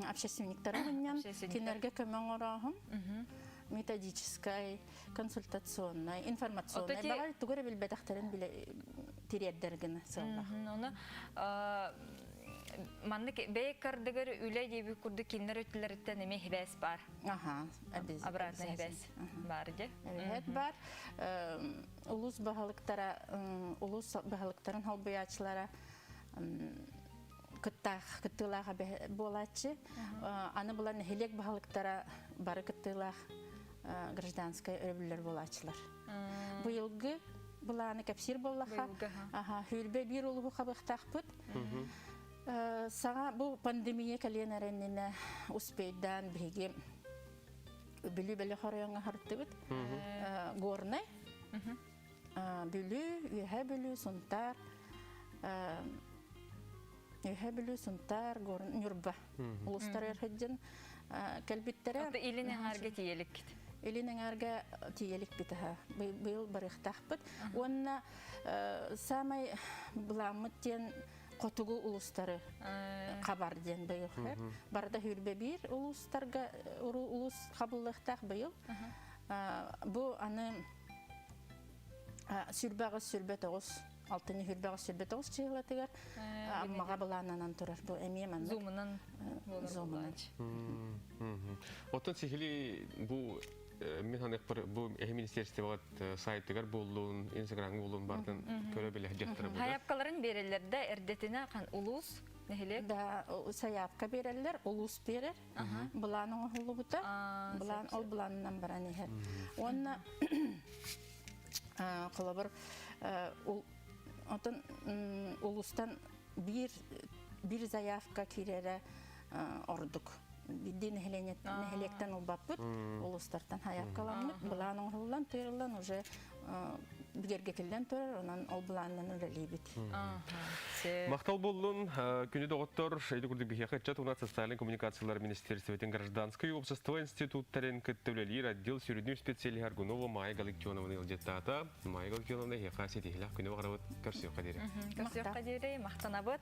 Общественниктер менен кинерге көмөңөрөһүм. методической, консультационной, информационной. Ототи- Бағар түгірі білбәдіқтерін біле тиреддергіні сылға. Оны манны бәйек кардыгар үлей дейбі күрді келінер өттілеріттен еме хебәс бар. Аха, обязательно. Обратно хебәс бар, де? Evet бар. Улус бағалықтарын халбыячылара кыттылаға болачы. Аны бұлар нәхелек бағалықтара бары кыттылақ гражданскай өрбілер болачылар. Бұйылғы бұланы кәпсір боллаға. Хүлбе бір ұлығы қабықтақ бұд. Саға бұл пандемия кәлен әрініне успейдан бігі білі қарайыңа қарытты бұд. Горнай. Білі, үйе білі, сұнтар. Үйе білі, сұнтар, нүрба. Улыстар әрхеджін кәлбеттері. Оты илінің әрге тиелік кет. Илінің әрге тиелік біті. Бұл барықтақ бұд. Онына самай бұламыттен қотығы улыстары қабар ден бұйық. Барда хүрбе бір улыстарға улыс қабылықтақ бұйық. Бұл аны сүрбәғыз сүрбе тоғыз, алтыны хүрбәғыз сүрбе тоғыз чығылатығар. Аммаға бұланынан тұрар. Бұл әмем анық. Зумынан. Оттан сихили бұл мен ханық бұл министерстве бағат сайттығар болуын, инстаграмы болуын бардың көрі білі жаттыры бұлдар. Хайапқаларын берелерді әрдетіне қан улус нехелек? Да, саяпқа берелер, улус берер. Бұланың ұлы бұта. Ол бұланынан бара нехер. Онына қолабыр улустан bir заявка кирері ордук. Бидді нехелектен ұлбаппыт, улустартан хаявкаламыт, бұланың ұлылан түйірілан уже бігергекілден түрір, онан ол бұланын үлелейбіт. Мақтал болуын, күні доғыттыр, шайды күрді бігеқі әтчат ұнат социальный коммуникациялар министерстветін гражданское общество институттарын күттөвлелер отдел сүйрідню специалии Аргунова Майя Галактионовны илдеттата. Майя Галактионовны еқа сетихілі күні бағарабыт көрсеу қадері. Көрсеу қадері, мақтанабыт.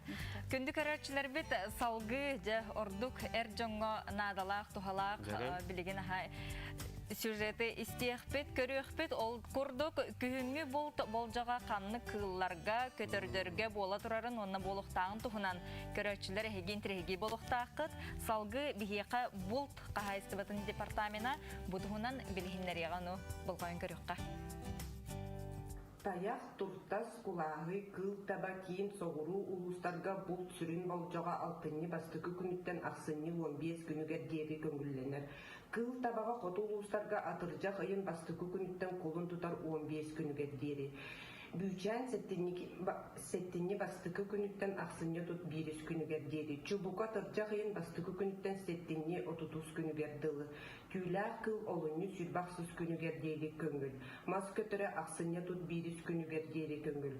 Күнді көрәрчілер біт салғы жа ордук әр жоңға надалақ, тухалақ, білеген ағай. Сюжеті істеқпет, көріқпет, ол күрдік күйінгі болжаға қанны қылларға, көтердерге бола тұрарын, онына болуқтағын тұхынан көрәтшілер әйген тірегі болуқтақыт, салғы бігеқа бұлт қағайыстыбатын департамена бұдығынан білгендер еғану болғайын көріққа. Таяқ тұртас құлағы қыл таба кейін соғыру ұлыстарға бұлт сүрін болжаға алтынны бастықы күніттен ақсынны 15 күнігер дегі көңілленер. Кыл табаға қоты ұлыстарға атыржақ айын бастықы күніттен қолын тұтар 15 күнігер дері. Бүйчән сеттінні бастықы күніттен ақсынны тұт 1 күнігер дері. Чубуқа атыржақ айын бастықы күніттен сеттінні 30 күнігер дылы. Күйләр кыл олынны сүрбақсыз күнігер дері көңіл. Мас көтірі ақсынны тұт 1 күнігер дері көңіл.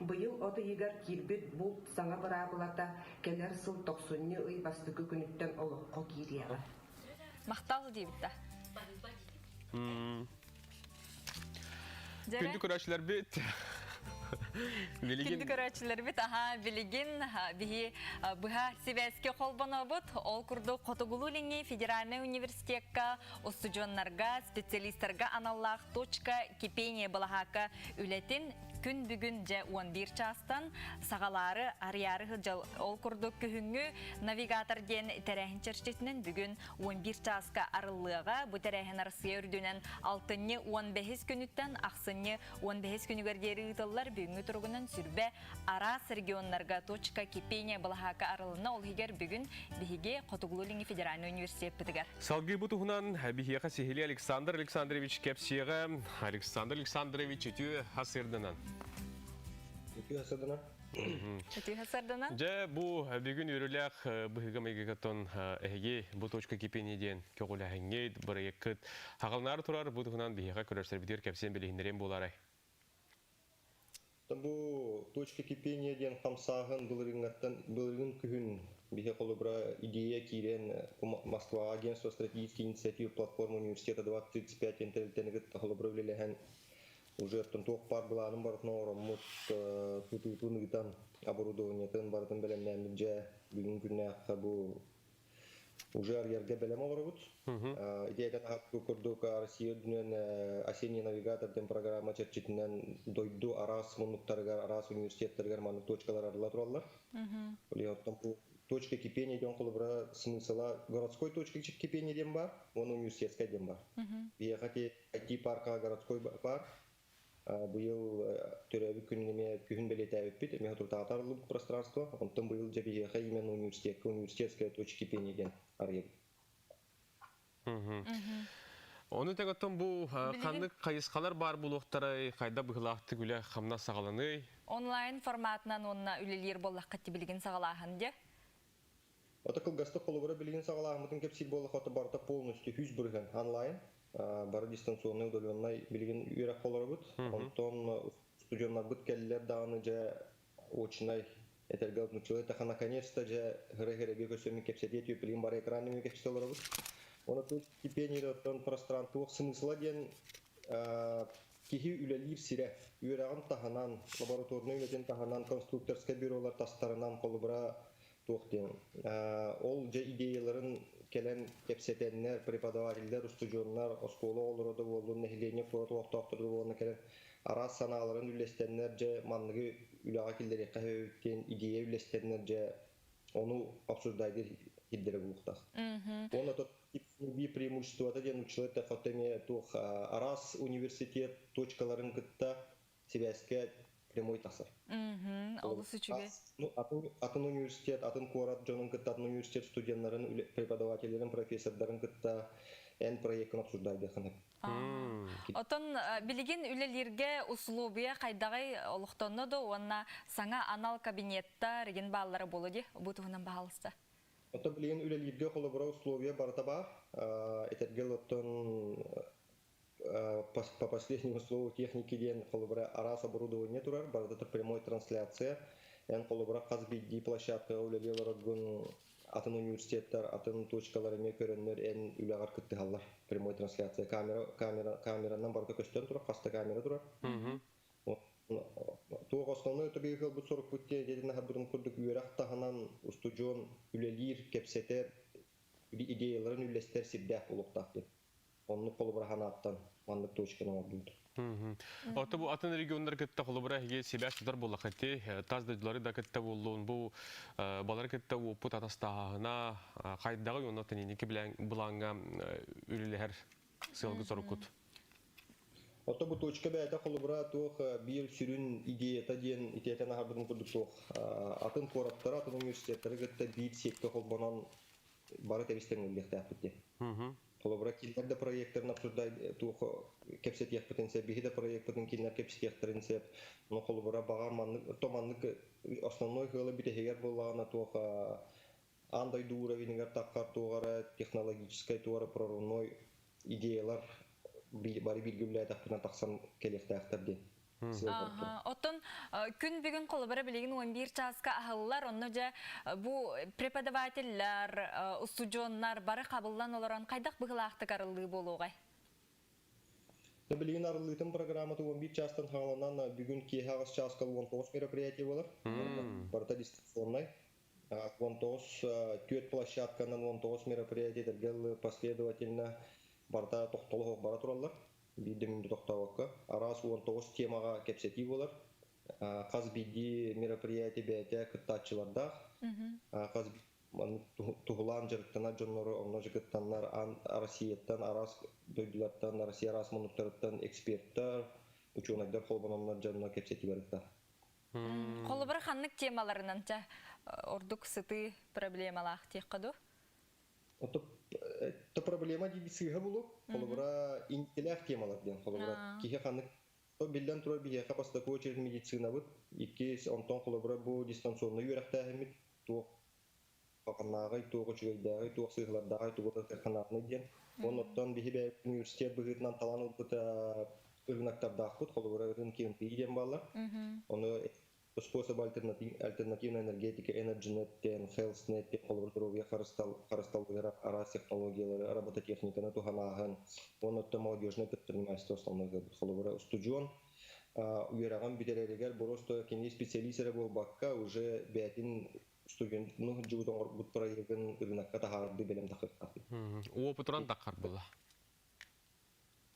Бұйыл оты егер кирбет бұл саңа бұрабылата келер сыл 90 үй бастықы күніттен олыққа кирияға. Мақтал дейбітті. Күнді көрәшілер бет. Күнді көрәчілер бит, білеген бігі бұға себәске қолбана бұд, ол күрді Қотығылу федеральный университетка, ұстыжонларға, специалисттарға аналлақ точка кипение балағақа үлетін күн бүгін жа 11 частан сағалары арьяры жыл ол күрді күхіңі навигатор ден тәрәхін чәршетінен бүгін 11 часқа арылыға бұ тәрәхін арысыға үрдінен 6-15 күніттен ақсыны 15 күнігердері ұтылар бүгінгі тұрғынан сүрбе арас регионларға точка кипения балахака арылына ол егер бүгін бігі Қотығылу федеральный университет бітігер. Салғы бұтығынан бігеға сехілі Александр Александрович кәпсеға Александр Александрович үті хасырдынан. Үті хасырдынан? Жа бұл бүгін үріләқ бұғыға мәйгігаттон әйге бұл точка кипениеден көғілі әңгейд бір екіт хағалнары тұрар бұтығынан бігеға көрерсер бідер кәпсен білігіндерен боларай. Бұл точка кипениеден қамсағын бұлырғын күхін біге қолыбыра идея кейрен Москва агентство стратегической инициативы платформы университета 2035 интернеттенігіт қолыбыра білелеген уже тоқ бар бұланым барытын орамыт тұтынығытан оборудованиятын барытын білемнәмін жа бүгін күнне аққа бұл уже арьерге белем олорбут. Идеядан хатку курдук Россия дүнен осенний навигаторден программа черчитинен дойду арас мунуктаргар, арас университеттергар манук точкалар арыла тураллар. Олеоттан бу точка кипения ден колубра смысла городской точка кипения ден бар, он университетская ден бар. Биехати IT-парка городской бар. Быйыл төрөбү күнүнө күн белетебит бит, мен туртатарлык пространство, онтон быйыл же биеха именно университетская точка кипения ден арьер. Оны теготтон бу кандык кайыскалар бар булуктары кайда быгылакты күлө хамна сагаланы. Онлайн форматынан онна үлелер боллаккатты билген сагалаһын де. Ота кылгасты колубара билген сагалаһымытын кепсил боллакаты барда полностью 100 бүрген онлайн. Бары дистанционный удаленный билген үйрәк колорбут. Онтон студионнар бут келлер даны же очный этергал нучылы таха наконец-то же грегереге көсөмү кепсететүү билген бар экранын кепселорбут. Оны тут кипение оттон пространство смысла ден кихи үлелир сире үйрәган таханан лабораторный үден таханан конструкторская бюролар тастарынан колубара тоқтен. Ол же идеяларын келен кепсетеннер, преподавательдер, студионнар, оскола олороды болуын нәхилене құраты оқтақтырды болуына келен арас саналарын үлестеннер же манныгы үлаға келдері қағауттен идея үлестеннер же оны обсуждайды хиддері бұлықтақ. Оны тот би преимуществода ден училы хотеме тух арас университет точкаларын кытта себеске прямой тасыр. Олысы чүге. Атын университет, атын корат жонун кытта атын университет студентларын, преподавательдерин, профессордарын кытта эн проектын обсуждайды ханып. Отон билген үлелерге условия кайдагай олуктонно да онна саңа анал кабинетта реген баллары болу де бутугунан баалыста. Ото билген үлелерге колобора условия барата бар. Этергел оттон по последнему слову техники ден колобора арас оборудование турар, барата прямой трансляция. Эн колобора казбидди площадка үлелер орган атын университеттер, атын точкаларыме көрөннөр эн үлагар кыттыгаллар. Прямой трансляция камеранан барка көстөн турар, каста камера турар. Туох основной это бегал бы 40 путей, дедина хабдурун курдук үйрак таханан устудион үлелир, кепсетер, идеяларын үлестер сибдэх улуктакты. Онны колубрахан аттан, мандык точканы ордунд. Ота бу атын региондар кытта колубра хиге себяш тудар боллакати, таздыдылары да кытта болуун бу балар кытта опут атастагына кайдагы онотын инеки билен буланга үлелер сылгы сорукут. Ото бу точка бәйдә колубра тух бир сүрүн идеята ден итетен хабырын курдук тух атын кораптар атын университеттер гытта бир сетке колбонан бары тебистен үлдехтә битте. Колубра киндерде проекттарын обсуждай тух кепсетиях потенциал бихиде проекттарын киндер кепсетиехтерин сеп но колубра багар маннык томаннык основной хылы битегер булгана тух андай дуровинигер таккар тугара технологической тугара прорывной идеялар бары билгүлләй тахтынан тақсан келектәхтерди. Оттон күн бүгін колобара билеген 11 часка ахыллар, онны же бу преподавательлар, студионнар бары кабылдан олоран кайдак быгылаакты карылыы болугай? Билеген арылыйтын программаты 11 частан хаңаланан бүгін киехагас часка 19 мероприятие болар. Барта дистанционный. 19 түйет площадканан 19 мероприятие дергел последовательно барда тоқтолығы бара туралар. Бидеминде тоқтауаққа. Арас 19 темаға кепсети болар. Қазбиди мероприятие бәйте кыттатчыларда. Қазбиди туғылан жырттана жонлары, онна жығыттанлар Россияттан, Арас дөйділаттан, Россия Арас мұнықтарыттан эксперттар, ученайдар қолбананлар жанына кепсети барықта. Қолыбыр қанлық темаларынан ордук сыты проблемалақ тек қаду? Это проблема дигисыга булу. Холобра интеллект темалардан. Холобра кихе ханнык то билден тура бияка бастакы очередь медицина бут. Икки онтон холобра бу дистанционный үйрәктәһемит то кахнагы то көчгәйдәге то сыйлардагы то кахнагы дигән. Оннан бихибе университет быгытнан таланып бута үрнәктәрдә хут холобра рынкын пидән баллар. Оны способ альтернативной энергетики, EnergyNet, HealthNet, холодровья, харасталвера, арас технологиялары, робототехника, туханаган, он это молодежное предпринимательство основное холодовое студион. Увераган битеререгер, просто кенди специалисты был бакка уже бятин студент ну жуутон орбут проектын рынокка тахарды белем такыркат. Опыт туран таккар була.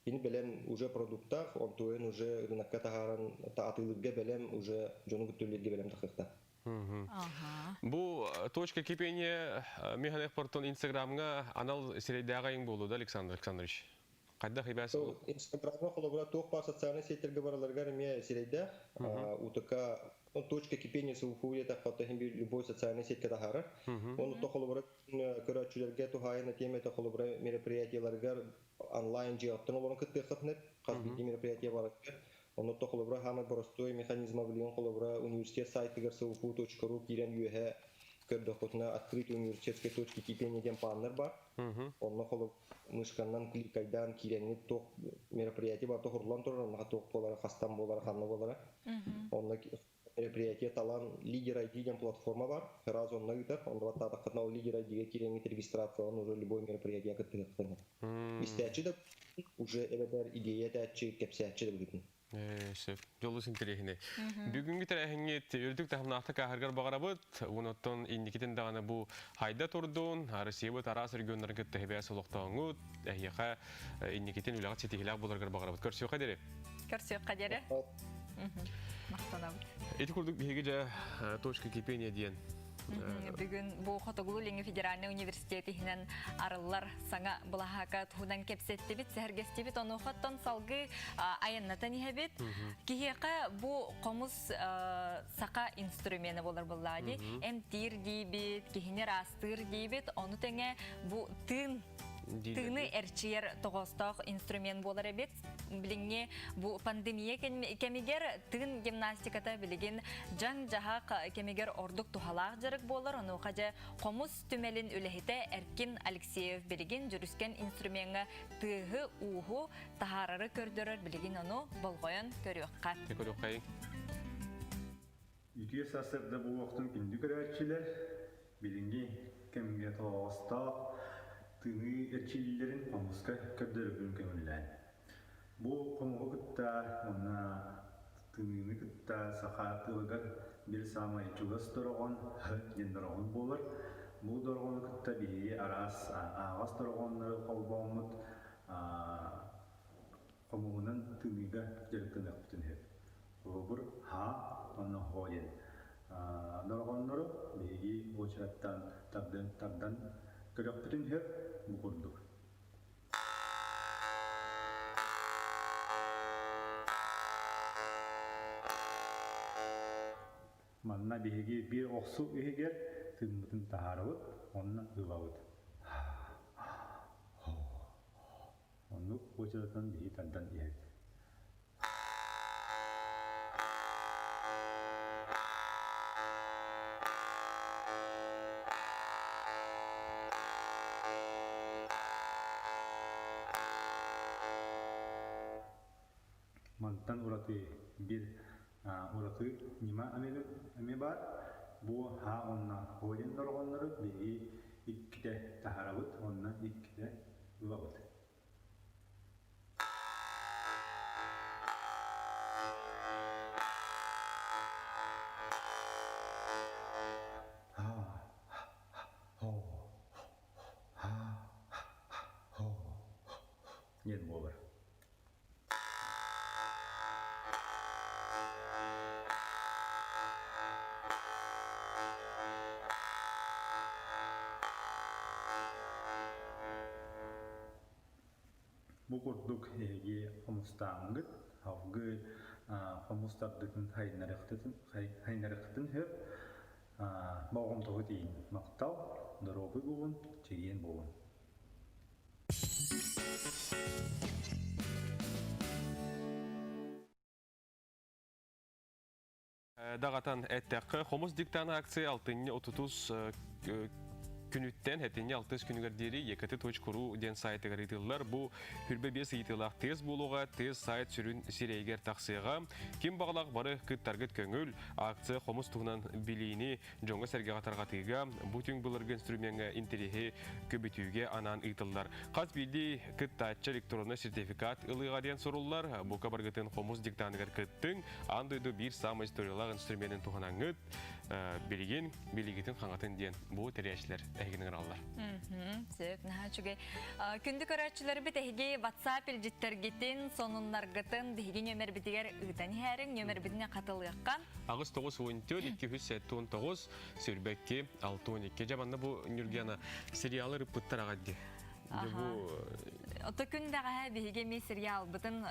Ини белем уже продукта, он туен уже рынокка тахаран таатылыгга белем уже жону күтүлүгө белем такырта. Бу точка кипения механик портон Инстаграмга анал сирейдага ең болууда, Александр Александрович. Кайда хибасы болу? Инстаграмга колобура тоқ бар социальный сеттерге бараларга эме сирейде утка точка кипения суфуя так потом любой социальный сетке тахара. Он то колобура көрөчүлөргө тухайына темете колобура мероприятияларга онлайн жиаттын олорун кыттыкытнет касбити мероприятия бар. Он то колобура хамы простой механизма билген колобура университет сайтыгар sufu.ru кирен юе көрдөкөтүнө открытый университетский точки кипения ден паннер бар. Он колоб мышканнан кликайдан кирени ток мероприятие бар тохурлан туран ток болар хастан болар ханны болар. Он мероприятие талан лидер ID ден платформа бар. Раз он нагытар, он ватта катнау лидер ID кирени регистрация, он уже любой мероприятие кыттыкытын. Истячи да уже эбедер идея тачи кепсячи да бүтүн. Шеф, жолус интересне. Бүгүнгү тарахыңет өрдүк тахымнаакта кахаргар багарабыт, уноттон индикитин дагана бу хайда турдун, Россия тарас региондарын көттөһөбө солоктоңут, яха индикитин улагат сетихилак боларгар багарабыт. Көрсөк кадере. Көрсөк кадере. Мактанабыт. Эти курдук биһиги жа точка кипения диен. Бүгүн бу Хотоглу Леңе федеральный университетинен арыллар саңа булахака тудан кепсеттибит, сәргестибит, оны хоттон салгы аяннатан ихебит. Кихека бу комус сака инструменты болар буллади. Эмтир дибит, кихинер астыр дибит, оны теңе бу тыны эрчиер тогосток инструмент болар эбит. Билиңе бу пандемия кемигер тын гимнастиката билеген жан жахак кемигер ордук тухалак жарык болар. Оны кажа комус түмелин үлехите Эркин Алексеев билеген жүрүскен инструментга тыгы уху тахарары көрдөрөр билеген оны болгоен көрөкка. Көрөккай. Үтүе сасырда бу вактын күндү көрөчүлөр билинге кемге тоста тыны эрчилерин комуска көрдөрүп көмүллән. Бу комуга кытта мына тыны кытта сахатылыгар бир самай чугас торгон жендоргон болор. Бу доргон кытта бии арас агас торгоннор колбомут комугунан тыныга жеркенеп бүтүнөт. Бу ха аны хоен. Доргоннор бии очраттан табдан көрөп бүтүнөт бу курдук. Манна биһиги бир оксу ихигер тынмытын тахарыбыт, онна ыбабыт. Онну очарatan биһи тардан иһет. Мантан ураты бир ураты нима аме бар. Бу ха онна хоен доргоннору биһи икките тахарабыт, онна икките ыбабыт. Ен болар. Бу курдук эге комустаңгыт, авгы комустардыкын хайнарыктын хөп, багымтогы дейін мактал, дорогы бугун, чеген бугун. Дагатан әттәккы хомус диктаны акция 6-30 күнүттен хәтенне 6 күнүгәрдери ekati.ru ден сайты гаритылар. Бу хүрбе бес итилак тез булуга, тез сайт сүрүн сирейгер таксыга. Ким баглак бары кыт таргет көңүл акция хомус тугунан билини жоңга серге катарга тыга. Бутүн булыргы инструментга интерехи көбүтүүгө анан итылар. Каз билди кыт тачы электронный сертификат ылыга ден суруллар. Бу кабаргытын хомус диктаныгар кыттың андойду бир самый историялык инструментин туганаңыт. билигин билигитин хаңатын диен бу терәчләр әгенең аллар. Сөп, наһа чугай. Күндү көрәчләр бит әге WhatsApp илҗиттергетин, сонуннаргытын диге номер битигәр ыдан һәрин номер битне катылыккан. Агыс 9 219 Сүрбәкке 612 жаманда бу Нюргена сериалы рыпыттар агадди. Бу Ото күндәгә биге ми сериал бутын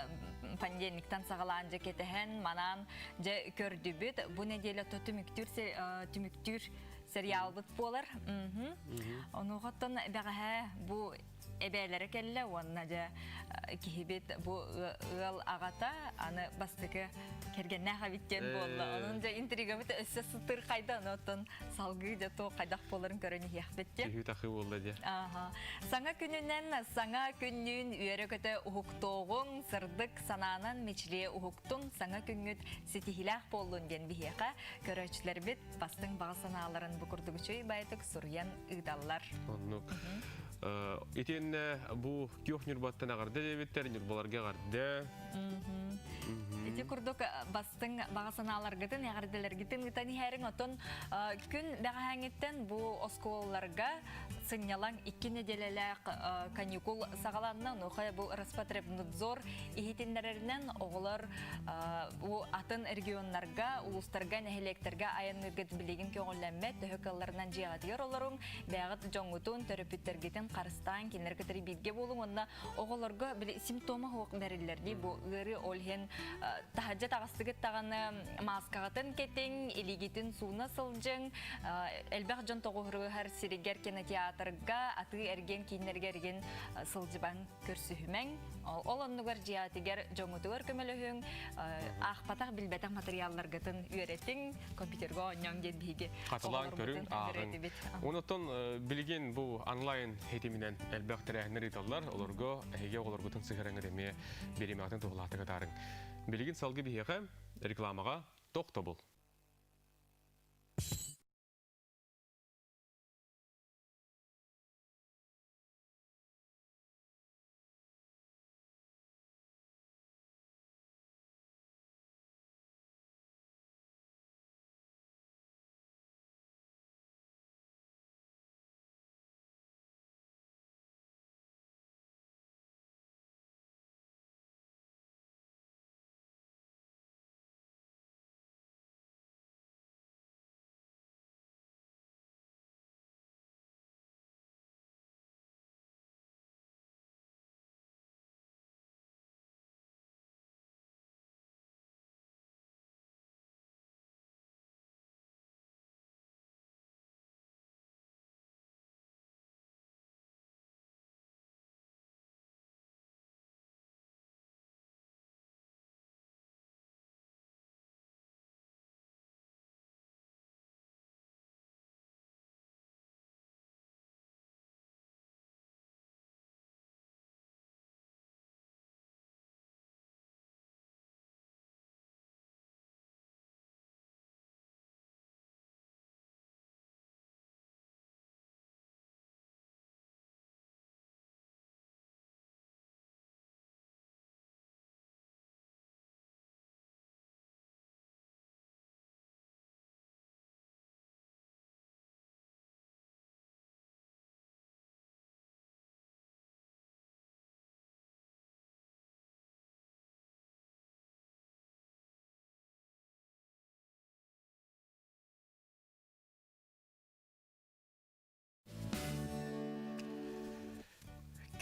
пандемиктан сагалан жекетен манан же көрдүбүт бу неделе түмүктүр сериал бут болар. Оны готтон бәгә бу эбеләре келле онна же кихибет бу ыл агата аны бастыкы кергенне хабиттен болду. Onun же интрига бит өссө сытыр кайда оттон салгы же то кайдак боларын көрөнү яхбетте. Кихи тахы болду де. Саңа күнүнөн саңа күнүн үйрөкөтө ухуктогуң сырдык сананан мечиле ухуктуң саңа күнгөт сетихилах болдун ден бихека көрөчлөр бит бастың бага санааларын букурдугучуй байтык сурян ыдаллар. Итен бу күйөк нюрбаттан агарды дебеттер, нюрбаларга гарды. Ити курдук бастың багасаналар гытын, ягырдылар гытын гытын хәрин отон күн бәгәһәңеттен бу осколларга сынялан 2 неделелек каникул сагаланна, нохая бу Роспотребнадзор ихитиннәреннән оглар бу атын регионнарга, улустарга, нәһелектерге аянныгыт билеген көңелләмәт төһөкалларынан җыятыр оларың, бәгыт жоңгутун төрөпүттергетен карыстан кинерге тери билге болуң, онда огларга бил симптомы хук бәрилләр ди бу ыры олһен тахаҗа тагыстыгы таганы маскагатын кетең, илигитин суна сылжың, элбәк жон тогыры һәр сиригер кинотеатрга аты эрген кинерге эрген сылжыбан көрсүһүмәң. Ол оннугар җиятыгер жоңгутугар көмөлөһүң, ахпатак билбетак материалларгатын үйрәтең, компьютерга оңяң ден биге. Катылан көрүң агын. Онотон билген бу онлайн хетиминен элбәк тәрәһнәр италлар, оларга әгә оларгытын сыгыраңы деме беремәтен тугылатыга тарың. Билген салгы бихеге рекламага токтобул.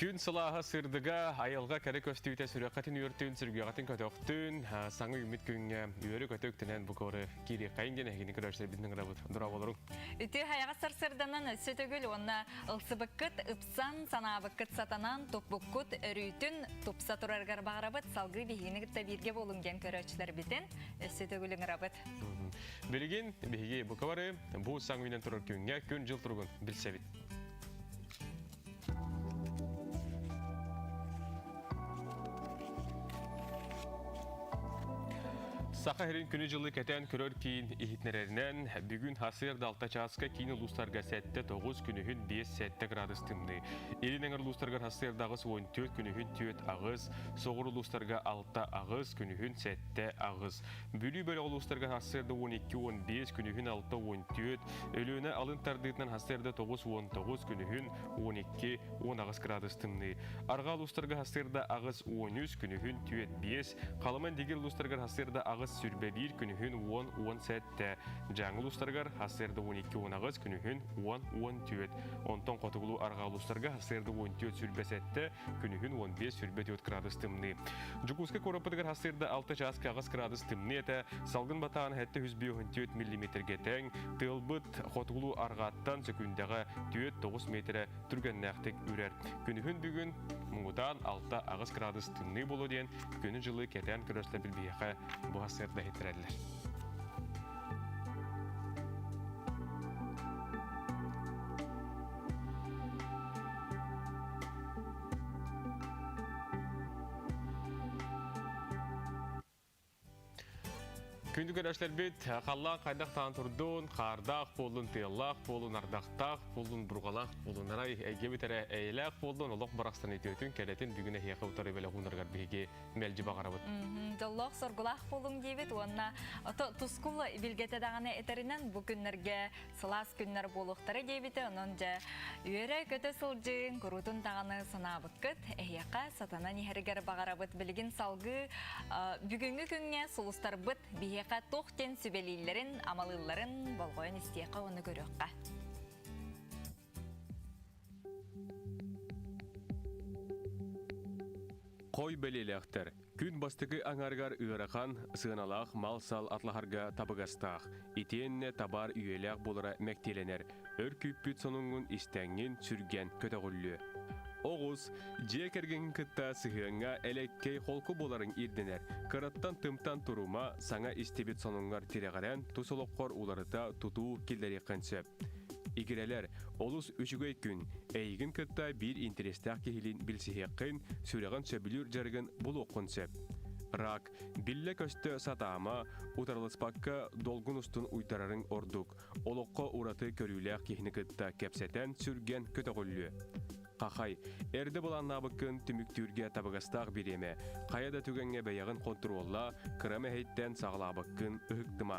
Күн сылаға сырдыға айылға кәрі көстүйті сүрекатын үйіртін, сүргеғатын көтөқтін, саңы үміт күнге үйірі көтөктінен бұқоры кейде қайын ден әгені көрәшілер біздің ғырабыт дұра болырың. Үті хаяға сарсырданан өсі төгіл, онна ұлсыбыққыт, ұпсан, санабыққыт сатанан, топбұққыт, өрүйтін, топса тұрарғар бағарабыт, салғы бейгені күтті бірге болынген көрәшілер бітін, өсі төгілің ғырабыт. Білген, бейге бұқавары, бұл саңы үйнен тұрар күнге күн жыл тұрғын білсәбіт. Сақайрын күні жылы кәтен көрөр кейін ихитнерерінен бүгін хасыр далта часка кейін ұлыстарға сәтті 9 күнігін 5 сәтті градус тымны. Елінен ұлыстарға хасырдағыз 14 күнігін 4 ағыз, соғыр ұлыстарға 6 ағыз күнігін сәтті ағыз. Бүлі бөлі ұлыстарға хасырды 12-15 күнігін 6-14, өліні алын тардығынан хасырды 9-19 күнігін 12-10 ағыз градус тымны. Арға ұлыстарға хасырды ағыз 13 күнігін 4-5, қалыман дегер ұлыстарға хасырды ағыз сүрбе 1 күнігін 10-10 сәтті. Жаңыл ұстарғар хасырды 12-10 ағыз күнігін 10-14. Онтон қотығылу арғал ұстарға хасырды 14 сүрбе сәтті күнігін 15 сүрбе 4 градус тымны. Жүкузға корапыдығар хасырды 6 жасқа ағыз градус тымны әті салғын батаған әтті 104 мм-ге тәң, тылбыт қотығылу арғаттан сөкіндегі 4-9 метрі түргеннәқтік үрер. Күнігін бүгін мұңыдан 6 ағыз градус тымны болу ден күні жылы кәтен көрөслі білбейіқі бұғасырды хетірәділер. Күнді көрәшлер бет, қаллан қайдақ тағын тұрдың, қардақ болын, тыяллақ болын, ардақтақ болын, бұрғалақ болын, арай әйгебетері әйеләқ болын, олық барақстан етеудің кәлетін бүгіне хияқы ұтары бәлі ғунарғар бейге мәлжі бағарабыд. Доллақ сорғылақ болын дейбет, онына тұскул білгеті дағаны етерінен бұл күнлерге сылас күнлер болуқтары дейбеті, оның жа үйері көті сылжың, күрутын дағаны сынабыт күт, әйеқа сатана нехерігер бағарабыд білген салғы бүгінгі күнге сұлыстар бұд бейеқа тоқтен сүбелейлерін, амалыларын болғойын істеқі оны көріққа. Қой бәлеләқтір. Күн бастығы аңарғар үйерақан, сығаналақ мал-сал атлахарға табығастақ. Итенне табар үйеләқ болыра мәктеленер. Өр күппіт соныңын істәңін сүрген көтіғылі. Оғыз, жия кәрген күтті сығыңа әлеккей қолқы боларын ирденер. Қыраттан тымтан тұрума саңа істебет соныңғар тирағаран тұсылыққор уларыта тұту келдері қынсып. Игерелер, олыс үшігөй күн, әйгін күтті бір интерестақ кехілін білсіхеқін сүреген сөбілір жарғын бұл оқынсып. Рак, билле көсті сатама, утарлыспаққа долғын ұстын ұйтарарын ордық. Олыққа ураты көріләқ кехіні күтті кәпсетен сүрген көтіғылі. Қақай, әрді болан набықын түміктүрге табығастақ береме, қаяда түгенге бәяғын контролла, кіраме хейттен сағылабықын ұхықтыма.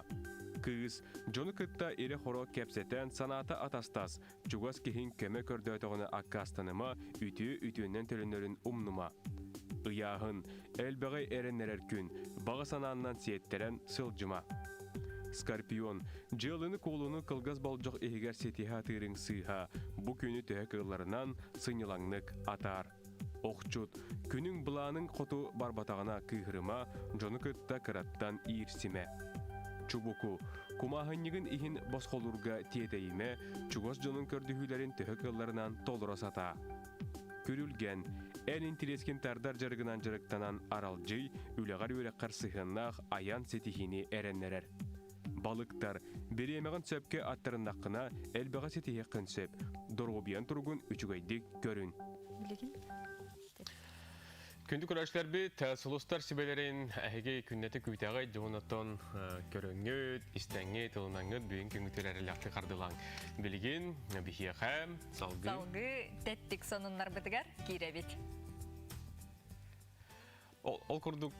Кыз, жоны күтті ере хоро кәпсетен санаты атастас, жүгас кехін көмі көрді өтіғыны аққастаныма, үтінен төлінерін ұмныма. Ұяғын, әлбәғай әрінерер күн, баға сананынан сиеттерен сылжыма. Скорпион, жылыны қолыны қылғыз балжық егер сетиха тырың сыйха, бұ күні түйі кыларынан сынылаңнық атар. Оқчут, күнің бұланың қоту барбатағына күйіріма, жоны күтті кыраттан иірсіме. Чубуку, кумахыннығын ихин босқолурга тиетейіме, чугос жонын көрдіхүлерін түйі кыларынан толыра сата. Көрілген, ән интерескен тардар жарғынан жарықтанан аралжый, үліғар өрекқар сыхыннақ аян сетихini әреннерер. Балықтар, беремеғін сөпке аттарындаққына әлбіға сетихе қынсып, дорғобиян тұрғын үчігайдік көрін. Күнді көрәшілер бет, сұлыстар сібелерін әйге күннеті көйтеғай жоғынаттан көріңгет, істәңгет, ұлынаңгет бүйін күнгітер әріліқті қардылаң. Білген, бігеға, салғы. Салғы, тәттік сонынлар бітігер, кейре бет. Ол күрдік.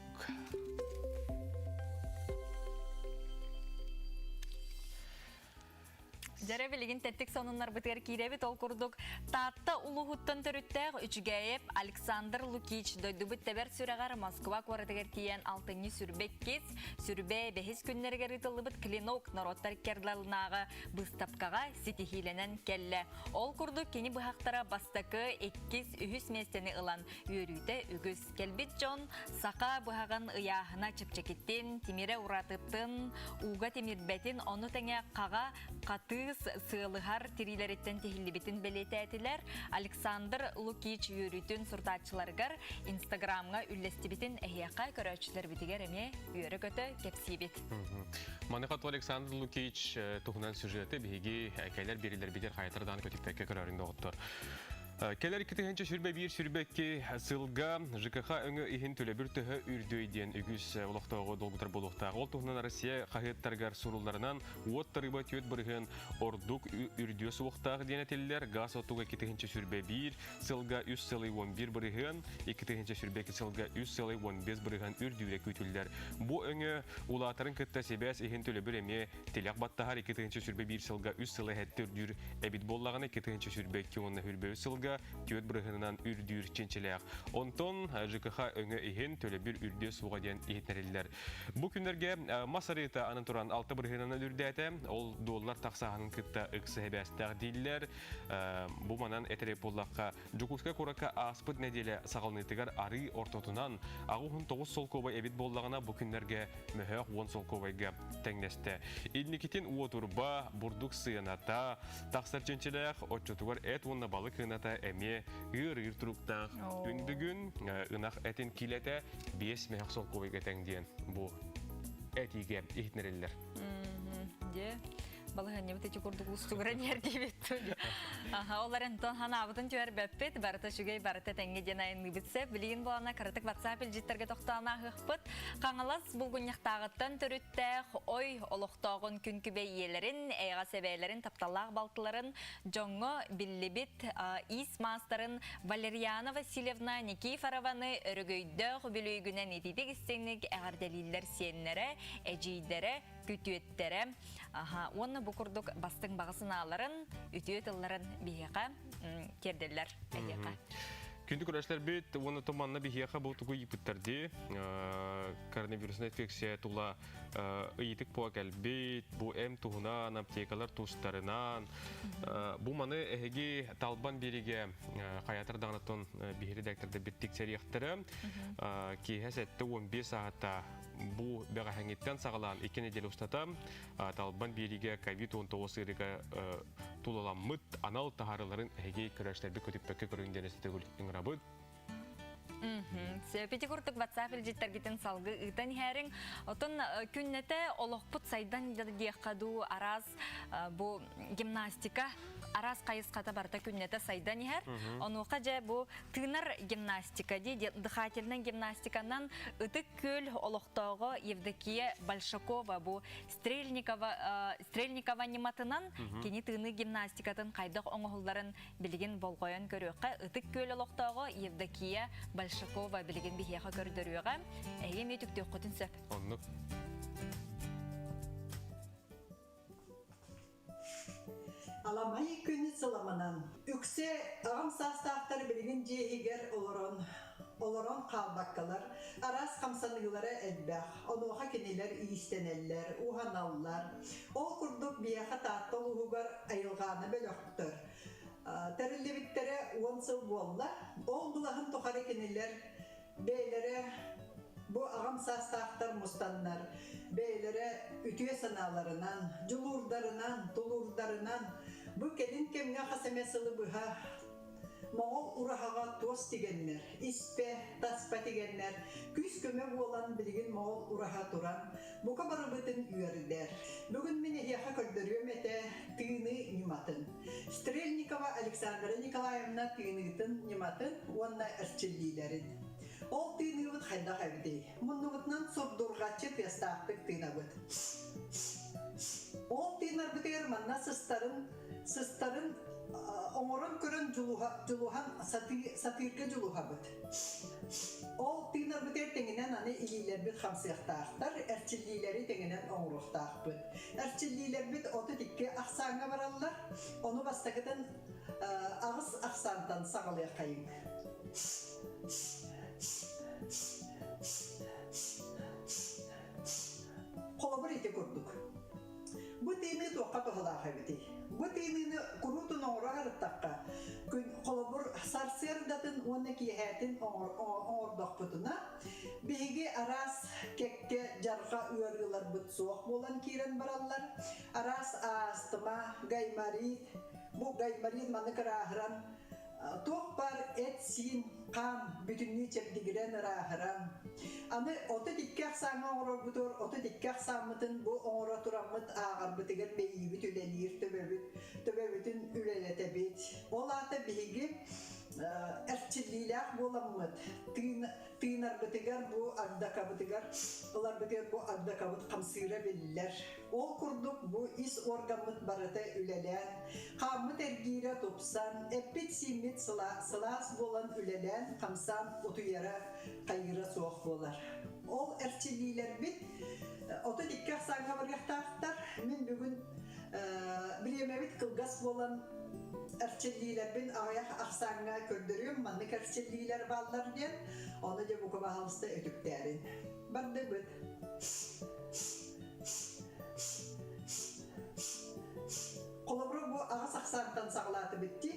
Жәрі білген тәттік сонынлар бітігер кейре бет, ол күрдік. Татты ұлығыттан түріттәғ үчігәйіп Александр Лукич дойды бұт тәбәр сүрәғар Москва қоратығар кейен алтыны сүрбек кез, сүрбе бәхіз күннергер ұтылы бұт клинок народтар кердалынағы бұстапқаға сетихиленен кәлі. Ол күрдік кені бұхақтара бастақы 2-3 местені ұлан үйрүйті үгіз. Кәлбет жон сақа бұхаған ұяғына чыпчакеттен, темире ұратыптын, уға темирбәтін, оны тәңе қаға қаты сığılıgar tirileritten tehillibitten belirtediler. Alexander Lukich yürütün surtatçılargar Instagram'a üllestibitten ehiyaka köröçler bitiger eme üyere kötü kepsibit. Manıqat Alexander Lukich tuğunan süjeti bihigi kaylar biriler bitir hayatlardan kötükteki köröründe oğuttur. Келер икитегенче сүрбе бир сүрбекки сылга ЖКХ өңө ихин төлөбүр төһө үрдөйден үгүс улуктоого долгутар болуктагы. Ол туһунан Россия кахыттаргар сурулларынан уоттарыба төт бырыгын ордук үрдөө суктагы денетеллер газ отуга икитегенче сүрбе бир сылга 3,11 бырыгын икитегенче сүрбеки сылга 3,15 бырыгын үрдүүрө күтүлдер. Бу өңө улаатарын кытта себес ихин төлөбүр эме телек баттахар икитегенче сүрбе бир сылга 3,7 үрдүр эбит боллаганы икитегенче сүрбекки онна хүрбө сылга төт бырыгынан үрдүр ченчелек. Онтон ЖКХ өңө ихин төлөбүр үрдө суга ден ихтнерилер. Бу күннерге Масарыта анын туран 6 бырыгынан үрдәте, ол доллар таксаһынын кытта ыксы хебестер диллер. Бу манан этере боллакка Жукуска курака аспыт неделе сагалнытыгар ары ортотунан агуһун 9 солкоба эбит боллагына бу күннерге мөхөк 10 солкобайга теңнесте. Илникитин уотурба бурдук сыяната таксар ченчелек отчотугар эт онна балык ыната эме ыр туруктак үндүгүн ынак этин килете 5 мехак солкобайга теңден бу этиге ихтнерилер. Де балыгын не бите курдук устугран ярдибет. Олар антон ханабытын жөр беппет барыта шугай барыта теңге жанайын битсе билин болана каратык WhatsApp илжиттерге токтана хыппыт. Каңалас булгуньяктагыттан төрүттэ ой олоктогун күнкү бейелерин, эйга себелерин, тапталлак балтыларын жоңго биллибит ис мастарын Валерьяна Васильевна Никифорованы өргөйдө билүйгүнөн этидик истеңник эгарделилер сиеннере, эжийдере, күтүеттере. Оны букурдук бастың бағысын аларын, үтүетыларын бейеқа керделер әдеқа. Күнді көрәшлер бет, оны томанна бейеқа бұл тұғы епіттерді. Коронавирусный инфекция тұла ыйытық поак әлбет, бұл әм тұғынан, аптекалар тұстарынан. Бұл маны әйге талбан береге қаятыр дағынаттон бейірі дәктерді біттік сәрияқтыры. Кейхәс әтті 15 сағатта бұл бәға әңеттен сағалан 2 неделе ұстатам. Талбан береге COVID-19 ырыға тұлаламыд анал тағарыларын әйге көрәшлерді көтіппәкі көріңден әстетігіл ыңырабыд. Пети куртук WhatsApp илжиттергитин салгы ытан хәрин. Отон күннете олоқпут сайдан диякаду араз бу гимнастика араз кайыската барта күннете сайдан хәр. Онука же бу тынар гимнастика ди дыхательный гимнастиканан ытык көл олоқтого Евдокия Большакова бу Стрельникова нематынан кени тыны гимнастикатын кайдак оңолларын билген болгоен көрөккө ытык көл олоқтого Евдокия Большакова билген бихеха көрдөрүгө эми түктүк котун сеп. Оннук. Аламай күнү сыламынан үксе агам састактар билген жегер олорон калбаккалар арас камсаныгылары элбах онуга кенелер ийистенеллер уханаллар ол курдук бияха тааттолугар айылганы белөктөр. Тәрелебиттере 10 сыл болла. Ол булахын тохары кенелер бейлere bu ağam sastaqtar mustanlar beylere ütüye sanalarından, tulurdarından bu kelin kemge hasemesili buha Moğol urahaga toz digenler, ispe, taspa digenler, küs köme olan bilgin Moğol uraha turan, bu kabarı bütün üyeriler. Bugün beni yaha kördürüyorum ete tığını nimatın. Strelnikova Aleksandra Nikolayevna tığınıtın nimatın, onunla erçillilerin. O tığını vıt hayda haydi. Bunu vıtnan sordurgaçı testaqtık tığına vıt. O tığınar biter manna sıstarın Omoron körün juluhan satirke juluha bit. O tığınar biter tenginen anı ililer bit hamsiyaqtaqtar, erçillileri tenginen oğruqtaq bit. Erçilliler bit otu dikke aqsanga barallar, onu bastakıdan ağız aqsandan sağalaya kayın. Kolabor ete kurduk. Bu tığını toqqa toxalağa biti. Bu tığını kurutun oğrağı takka. Kolabor sarserdatın onu kiyetin oğurdaq butuna. Bihigi aras kekke jarqa uyarılar but soğuk bolan kiren barallar. Aras astıma gaymarit. Bu gaymarit manı kırahıran. Toqpar et sin kan bütünlüğü çepdigiren raharan. Anı otu dikkah sana oğra budur, otu dikkah samıtın bu oğra turamıt ağır bitiger beyi bütülelir töbebütün ülelete bit. Olata bihigi эрчилилях боламмыт. Тыйнар бытыгар бу агдака бытыгар, олар бытыгар бу агдака быт камсыра биллер. Ол курдук бу ис органмыт барыта үлелен, каммыт эргире топсан, эппит симмит сылас болан үлелен, камсан отуяра кайыра соқ болар. Ол эрчилилер бит, оты дикках саңа баргахтақтар, мен бүгін билемебит кылгас болан эрчилилер бин аяқ ақсаңа көрдірім, маннык эрчилилер баллар ден, оны де бұқы бағалысты өтіктәрін. Барды бұд. Қолыбыры бұ ағас ақсаңтан сағылаты бітті.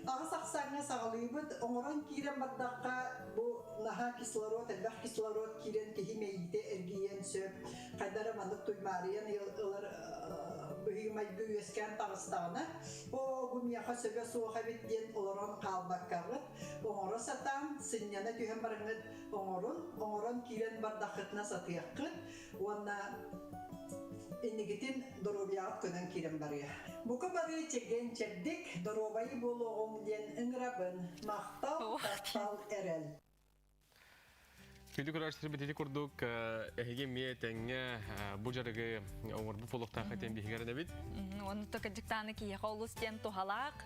Ағас ақсаңа сағылы бұд, оңыран кейрен бардаққа бұ наха кислород, әлбәқ кислород кейрен кехи мейді әргейен сөп, қайдары мандық тұймариян ұлар бұйымайды өскен тағыстағына. О, бұмияқа сөбе суға беттен оларан қалбаққағыт. Оңыры сатан, сынняна түйен барыңыд оңырын кейрен бардақытына сатыяққыт. Онна иннигитин доробиягат көнөн кирен барыя. Бука бары чеген чеддик доробайы болуғым ден ыңырабын мақтал таттал әрел. Күлді көрәштері бететі күрдік әйге мие тәңе бұл жарығы оңыр бұл полықтан қайтен бейгерін әбет? Оны тұқыдықтаны кейі қаулыстен тұғалақ,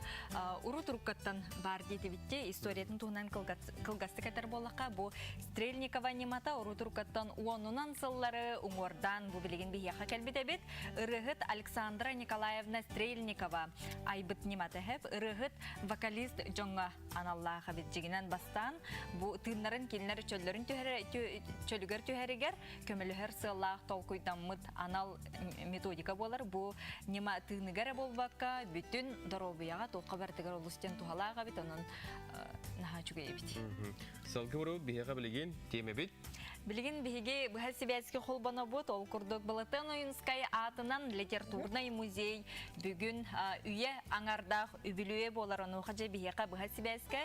ұру тұрқаттан бар дейті бітте, историятын тұғынан қылғасты кәтір болаққа, бұл Стрельникова немата ұру тұрқаттан уонунан сыллары ұңордан бұл білеген бейяқа кәлбет әбет, ұрығыт Александра Николаевна Стрельникова айбыт немата әп, ұрығыт вокалист Джонға аналлаға бет жегінен бастан, бұл тыынларын келінер чөллерін чөлігер түйәрігер, көмілігер сыллақ толкуйдаммыт анал методика болар, бұл нема тыынығары болбаққа бүтін доробияға толқа бәртігер олыстен туғалаға бит, оның наға чүгей бит. Салғы бұру бейеға білеген теме бит? Білген бейге бұға себәске қолбана бұд, ол күрдік Балатан Ойынскай атынан литературный музей бүгін үйе аңардақ үбілуе болар, оны қажа бейеға бұға себәске.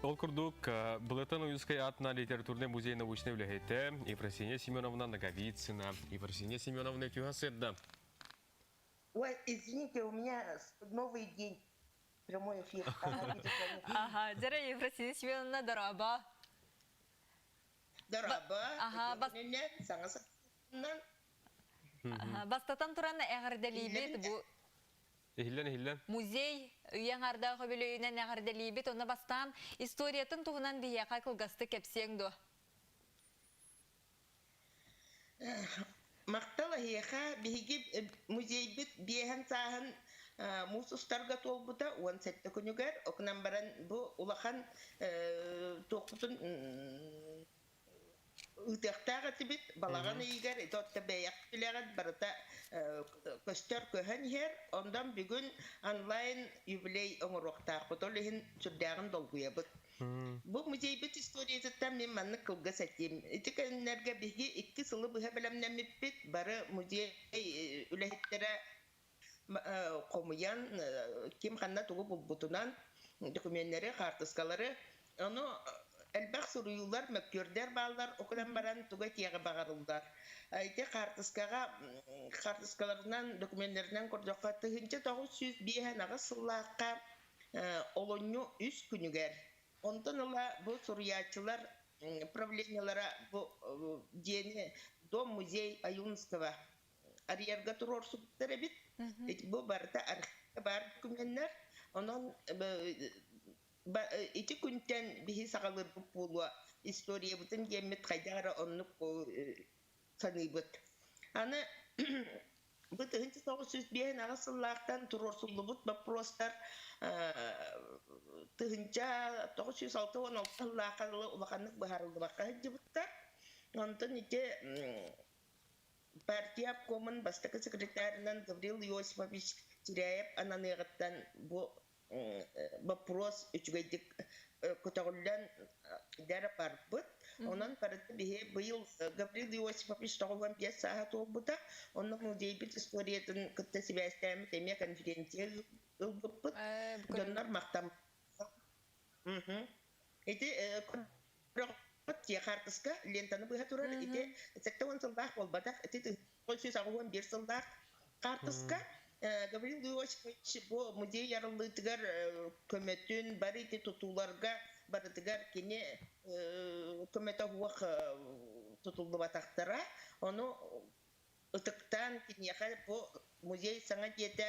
Ол күрдік Балатан Ойынскай атынан литературный музей научный үліхеті Ефросиния Семеновна Наговицына. Ефросиния Семеновна тюхасырда. Ой, извините, у меня новый день. Прямой эфир. Ага, дара Ефросиния Семеновна дораба. Дораба. Ага, бастатан туран әғірдәлейбет бұл Эхиллен. музей үйен ардағы білейінен әғірдәлейбет, оны бастан историятын туғынан бейеқа қылғасты кәпсеңді. Мақтала хеха биһиги музейбит биэхэн сааһын муусустарга толбута уон сетте күнүгер окунан баран бу улахан тоокутун ытыактаага тибит балаган ийгер тотта бэяк билегат барыта көстөр көһөн хер ондан бүгүн онлайн юбилей оңуруктаак бутолихин чурдаагын долгуябыт. Бу музейбит историяттан мен манны кылга сатим. Итикеннерге биги 2 сылы быһа белемнемиппит бары музей үлехиттере комуян ким ханна тугу булбутунан документтери, картыскалары, аны элбах суруюлар, мөккөрдер баллар окудан баран туга тиеге багарылдар. Айте картыскаларынан документтеринен көрдөккө тыгынча 900 биэханага сыллаакка олонню 3 күнүгер. Ондан ола бұл сурьячылар правлениялара бұл дені Дом музей Аюнского арьерга турор субтері бит. Бұл барда архивка бар күменнер. Онан 2 күнтен бихи сағалыр бұл болуа история бұтын еммет қайдағара оннық саны бұт. Аны бұл 900 бейін ағасыллақтан турор сұлы бұт бапростар тыгынча 906-16 лақалы улақанлық бұхарылды баққа жібіттар. Онтын ете партия обкомын бастықы секретарынан Гаврил Иосифович Теряев ананығыттан бұл вопрос үчігейдік көтағылдан дәрі бар бұд. Онан парыты бейе бұйыл Гаврил Иосифович тоғылған 5 сағат ол бұда. Оның музейбіт историятын күтті себәстәмі теме конференция ұлғыппыд. Донлар мақтам. Эти тие картыска лентаны бұға тұрар. Эти сәкті 10 сылдақ болбадақ. Эти 301 сылдақ картыска Гаврил Иосифович бу музей ярылытыгар көмөтүн бар ити тутуларга барытыгар кини көмөтө хуак тутулду батактара ону ытыктан кинеха бу музей саңа диете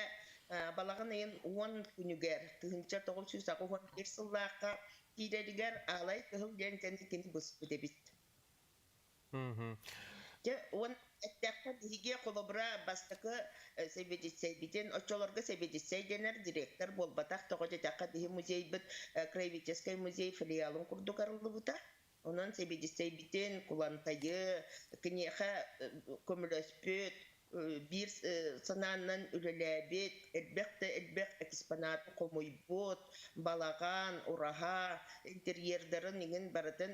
балагын ен 10 күнүгер тыгынча 991 сыллаакка кийдеригер алай кыл ден кини бус дебит. Он эттәккә диге колобра бастыкы себедисейден очолорга себедисейденер директор болбатак тогода такка ди музей бит краеведческий музей филиалын курдук арылыбыта. Онан себедисейден кулантайы кинеха көмөлөспөт бир сананнан үлеләбет элбек экспонаты комойбот балаган ураха интерьердарын ниген баратын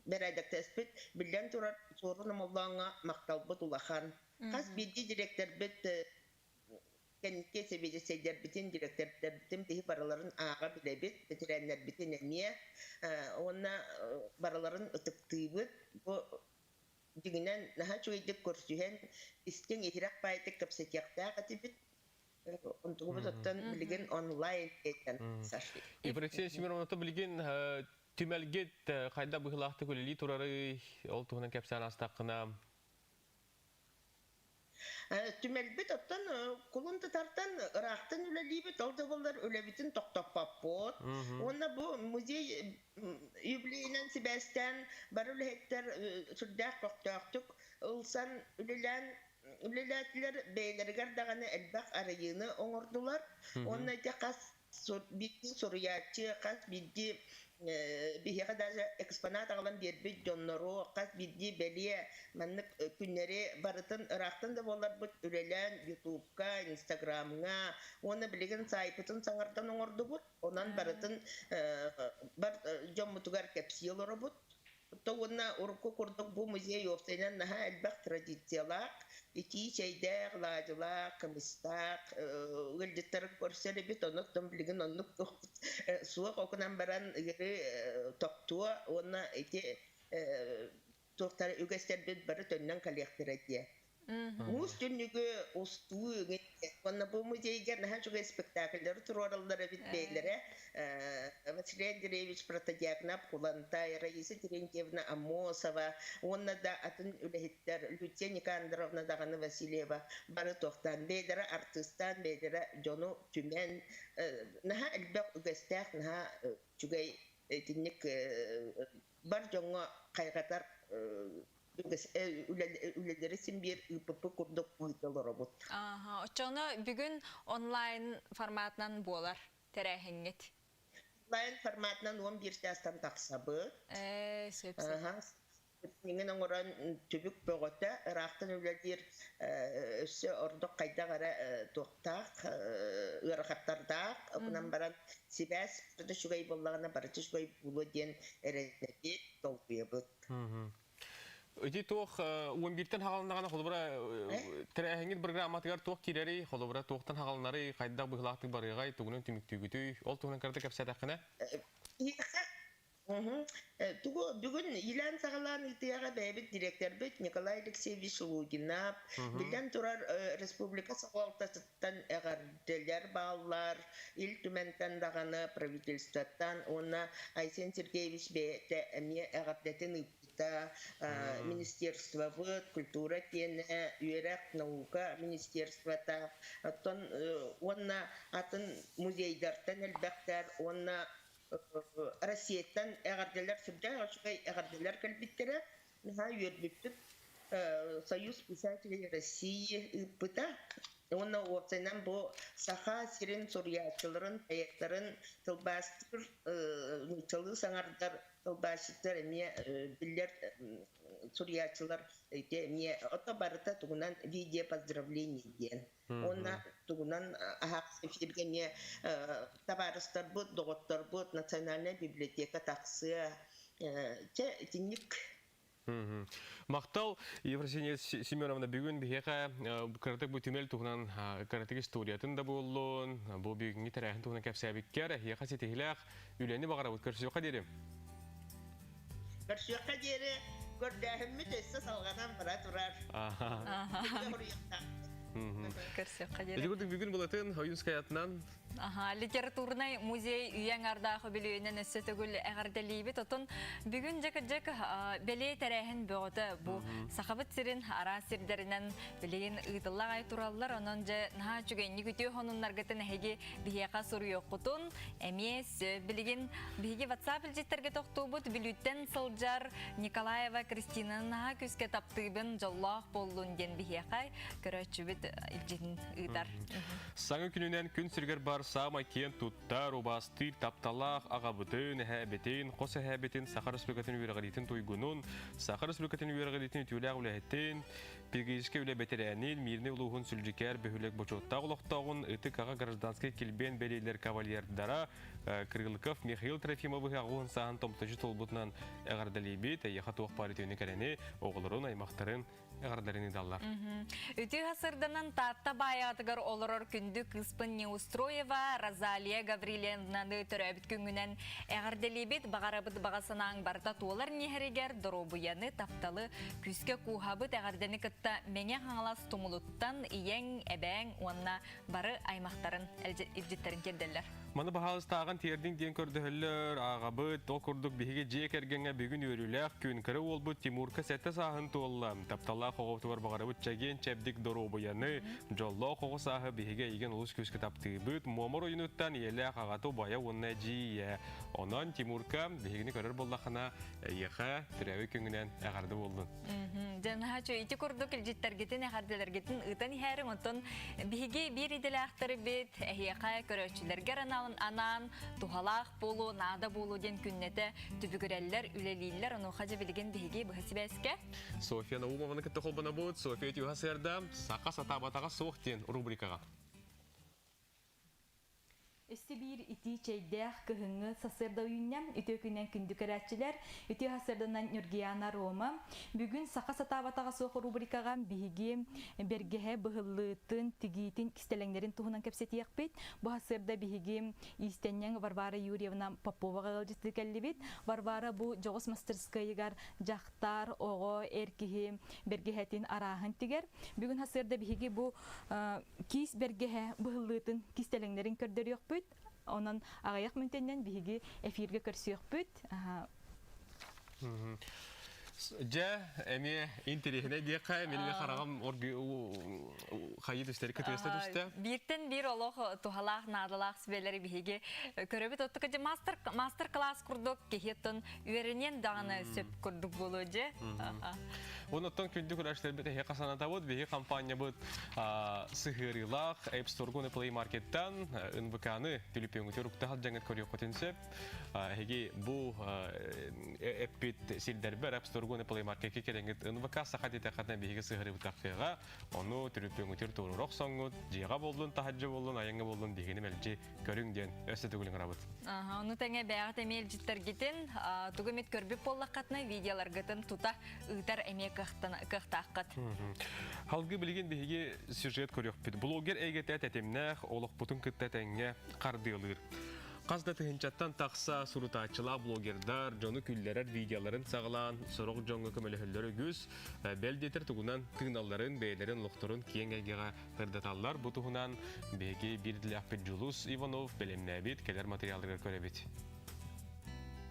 берәдәктәспет билен турар сорын моллаңа макталбыт улахан кас бидди директор бит кенке себедисейдер битен директорлар битен ди бараларын ага билебет ветераннар битен эмне онна бараларын ытыктыйбыт бу дигинен наха чуйдык көрсүһен истен ихрак байтык капсетякта катибит онтугубуттан билген онлайн экен сашли Еврексия Семеновна билген түмелгет кайда быгылакты көлели турары ол тугунан кепсан астакына түмелбет оттан кулунты тартан ырактан үлелибит олдоболдар үлебитин токтоппаппот онна бу музей юбилейнен себестен бар үлехеттер сүрдак токтоктук ылсан үлеләтлер бейлергер даганы элбак арыйыны оңордулар онна те кас бидди сурьячы кас бидди бихега даже экспонат алган бербит жонноро кас бидди белие маннык күннери барытын ырактын да болар бут үлелен ютубка инстаграмга оны билген сайпытын саңардан оңорду бут онан барытын бар жоммутугар кепсиялары бут тоуна урку курдук бу музей офсенен наха элбак традициялак ити чейдер ладылак камыстак ылдыттар көрсөлө бит оноктон билген оннук суак окунан баран ыгыры токтуа оны эти токтар үгестерден бары төннөн коллекторатия мус түнүгү устуу онна бу музейге наха чуга спектакльдер туроралдары бит бейлере Василий Андреевич Протодиакнап Кулантай, Раиса Терентьевна Амосова, онна да атын үлехеттер Лютия Никандровна даганы Васильева бары токтан бейлере артисттан бейлере жону түмен наха элбек үгестек наха чугай тинник бар жоңго кайгатар үлелери симбир ИПП курдук муйталары бут. Очоно бүгүн онлайн форматынан болар терехиңет. Онлайн форматынан 11 жастан таксабы. Менин оңоран түбүк бөгөтө ырактын үлелер өссө ордук кайда кара токтак ырахаттардак анан баран сибас шугай боллагына барчы шугай булу ден эренети толкуябыт. Өти тоқ 11-тен хағалынағана қолыбыра тәрәхеңгет программатығар тоқ керері, қолыбыра тоқтан хағалынары қайдақ бұғылақтың барығай тұғының түміктігіті, ол тұғының кәрді кәпсәт ақына? Бүгін Илян Сағалан итияға бәйбіт директор бет Николай Алексеевич Лугинап, білден тұрар республика сағалтасыттан әғарделер баллар, ил түментен дағаны правительствоттан, оны Айсен Сергеевич бәйті әме әғардетін министерство культура тени үйрек наука министерствота оттон онна атын музейдартан элбектер онна Россияттан әгәрделер сүрдән ашыгай әгәрделер калбиттере наха үйрбүттүк Союз писателей России ИПТа онна оценен бу саха сирин сурьячыларын таяктарын тылбастыр тылы саңардар тылбашыттар эме биллер сурьячылар эме отобарыта тугунан видео поздравлений ден онна тугунан ахак сефиргене табарыстар бут доготтор бут национальная библиотека таксы те тинник Мақтал Евросиния Семеновна бүгін бігеға қаратық бұл түмел тұғынан қаратық историятын да болуын, бұл бүгінгі тәрәхін тұғынан кәпсәбіккер, еқа сетігіләқ үләні бағара бұд көрсіуқа дерім? Көрсіуқа дері көрдәхімі төсі салғанан бұра тұрар. Көрсөк кадер. Эти күрдік бүгін болатын Ойынскай атынан Литературный музей үйәң билүүнен өссөтөгүл әгәрдәлейбит. Отон бүгін жек беле тәрәһен бөғыты бұ сақабыт сирин ара сирдерінен білеген ұйдыллақ ай туралылар. Онын же наға чүгенні күтеу хонунларгытын әйге бігеқа сұру yoqqutun. Әмес білеген бігі WhatsApp үлжеттерге тоқту бұд білүттен сылжар Николаева Кристинаны наға күске таптыбын жоллақ болуын ден бігеқай көрөтчі бүд үлжетін ұйдар. Саңы күнінен күн сүргер бар сама кен туттар, убастыр, тапталақ, ағабытын, әбетін, қосы әбетін, Сахар Республикатын үйерғалетін туйгунун, Сахар Республикатын үйерғалетін ütүләг үләхеттен, пиргейшке үлә бәтерәнел, мирне улуғын сүлжікер бөхілек бөчоттақ ұлықтағын, үтік аға гражданский келбен бәлейлер кавалердара, Крылыков Михаил Трофимовы ағуын сағын томтыжы толбутынан әғардалейбет, әйеға туақ паритөні кәрәне, оғылырын, аймақтарын әғардарыны даллар. Үті ғасырданан татта баяғатығар олырыр күнді Кыспын Неустроева, Розалия Гаврилевнаны түрәбіт күнгінен әғарделебет бағарабыт бағасынан барда туолар нехерегер дұробуяны тапталы күске кухабыт әғардені кітті мене қаңалас тумулуттан иен әбәң онна бары аймақтарын әлжеттерін келділер. Маны бағалыстағын тердің ден көрдіғілер, ағабыт, ол күрдік бейге жек әргенге бүгін өріләқ күн кірі ол бұд Тимурка сәтті сағын туылам. Таптала қоғыптығар бағарабыт чәген чәбдік дұробуяны, жолла қоғы сағы бейге еген ұлыс көскі тапты бұд. Момыр ойынуттан еләқ ағаты бая онына жия. Онан Тимурка бейгені көрір болдақына еқа түрәуі күнгінен әғарды болдың. Жанға чөй, ити күрдік үлжеттергетін, әғарделергетін ұтан әрің ұтын бейге бір иделі ақтыры бет, әйеқа көрөчілергер анан, тухалақ болу, нада болу ден күннеті түбігірелілер, үлелейлер, оны қажа білген бейге бұхасы бәске? София Наумованы кітті қолбана бұд, София Тюхасерда, сақа сатабатаға соқ ден рубрикаға. Өсті бір ити чайдақ күхіңі сасырда үйіннен үті өкінен күнді көрәтчілер, үті ғасырдынан Нұргияна Рома. Бүгін сақа сатабатаға соқ рубрикаға бігі бергеге бұғылытын, тігейтін кістелеңдерін тұғынан көпсеті еқпет. Бұл ғасырда бігі истеннен Варвара Юрьевна Поповаға ғылжысты кәлі бет. Варвара бұл жоғыс мастерскайығар жақтар, оғы, әркеге бергегетін арағын тігер. Бүгін ғасырда бігі бұл кис бергеге бұғылытын кістелеңдерін көрдер еқпет. Онан ағаяқ мүнтеннен бігі эфирге көрсі өкпөт. Жа, әме интерехіне беқа, меніме қарағам қайы түстері күтесті түсті? Бірттен бір олық тұғалақ, надылақ сүбелері бігі көрөбет оттықы же мастер-класс күрдік, кехеттін үйерінен дағаны сөп күрдік болу же. Оныттан күнді күрәштер бет әйе қасаната бұд, бігі компания бұд сығырылақ, App Store-гуны Play Market-тан, НВК-ны түліпен өтер ұқтағал жаңыт көрек көтінсеп, әйге бұл әппет сілдер бір App Store-гуны Play Market-ке кереңгіт НВК сақат етеқатына бігі сығыры бұтаққыға, оны түліпен өтер тұғырық соңғыд, жиға болдың, тахаджы болдың, аяңы болдың дегені мәлжі көріңден өсі түгілің рабыд. Оны тәңе бәғат әмел жіттер гетін, түгімет көрбіп боллаққатына видеолар гетін тұта ұйтар әме қықтаққат. Халғы білген бейге сюжет көрек бід. Блогер әйгеті әтемнәқ, олық бұтын күтті тәңе қардылыр. Қазда тұхынчаттан тақса сұрутачыла блогердар, жоны күллерер видеоларын сағылан, сұрық жоңғы көмеліхілері күз, бәлдетір тұғынан тығыналарын, бәйлерін лұқтырын кейін әйгеға қырдаталар. Бұтығынан бейге бірділі ақпет Жұлус Иванов бәлемнәбет кәлер материалдығыр көребет.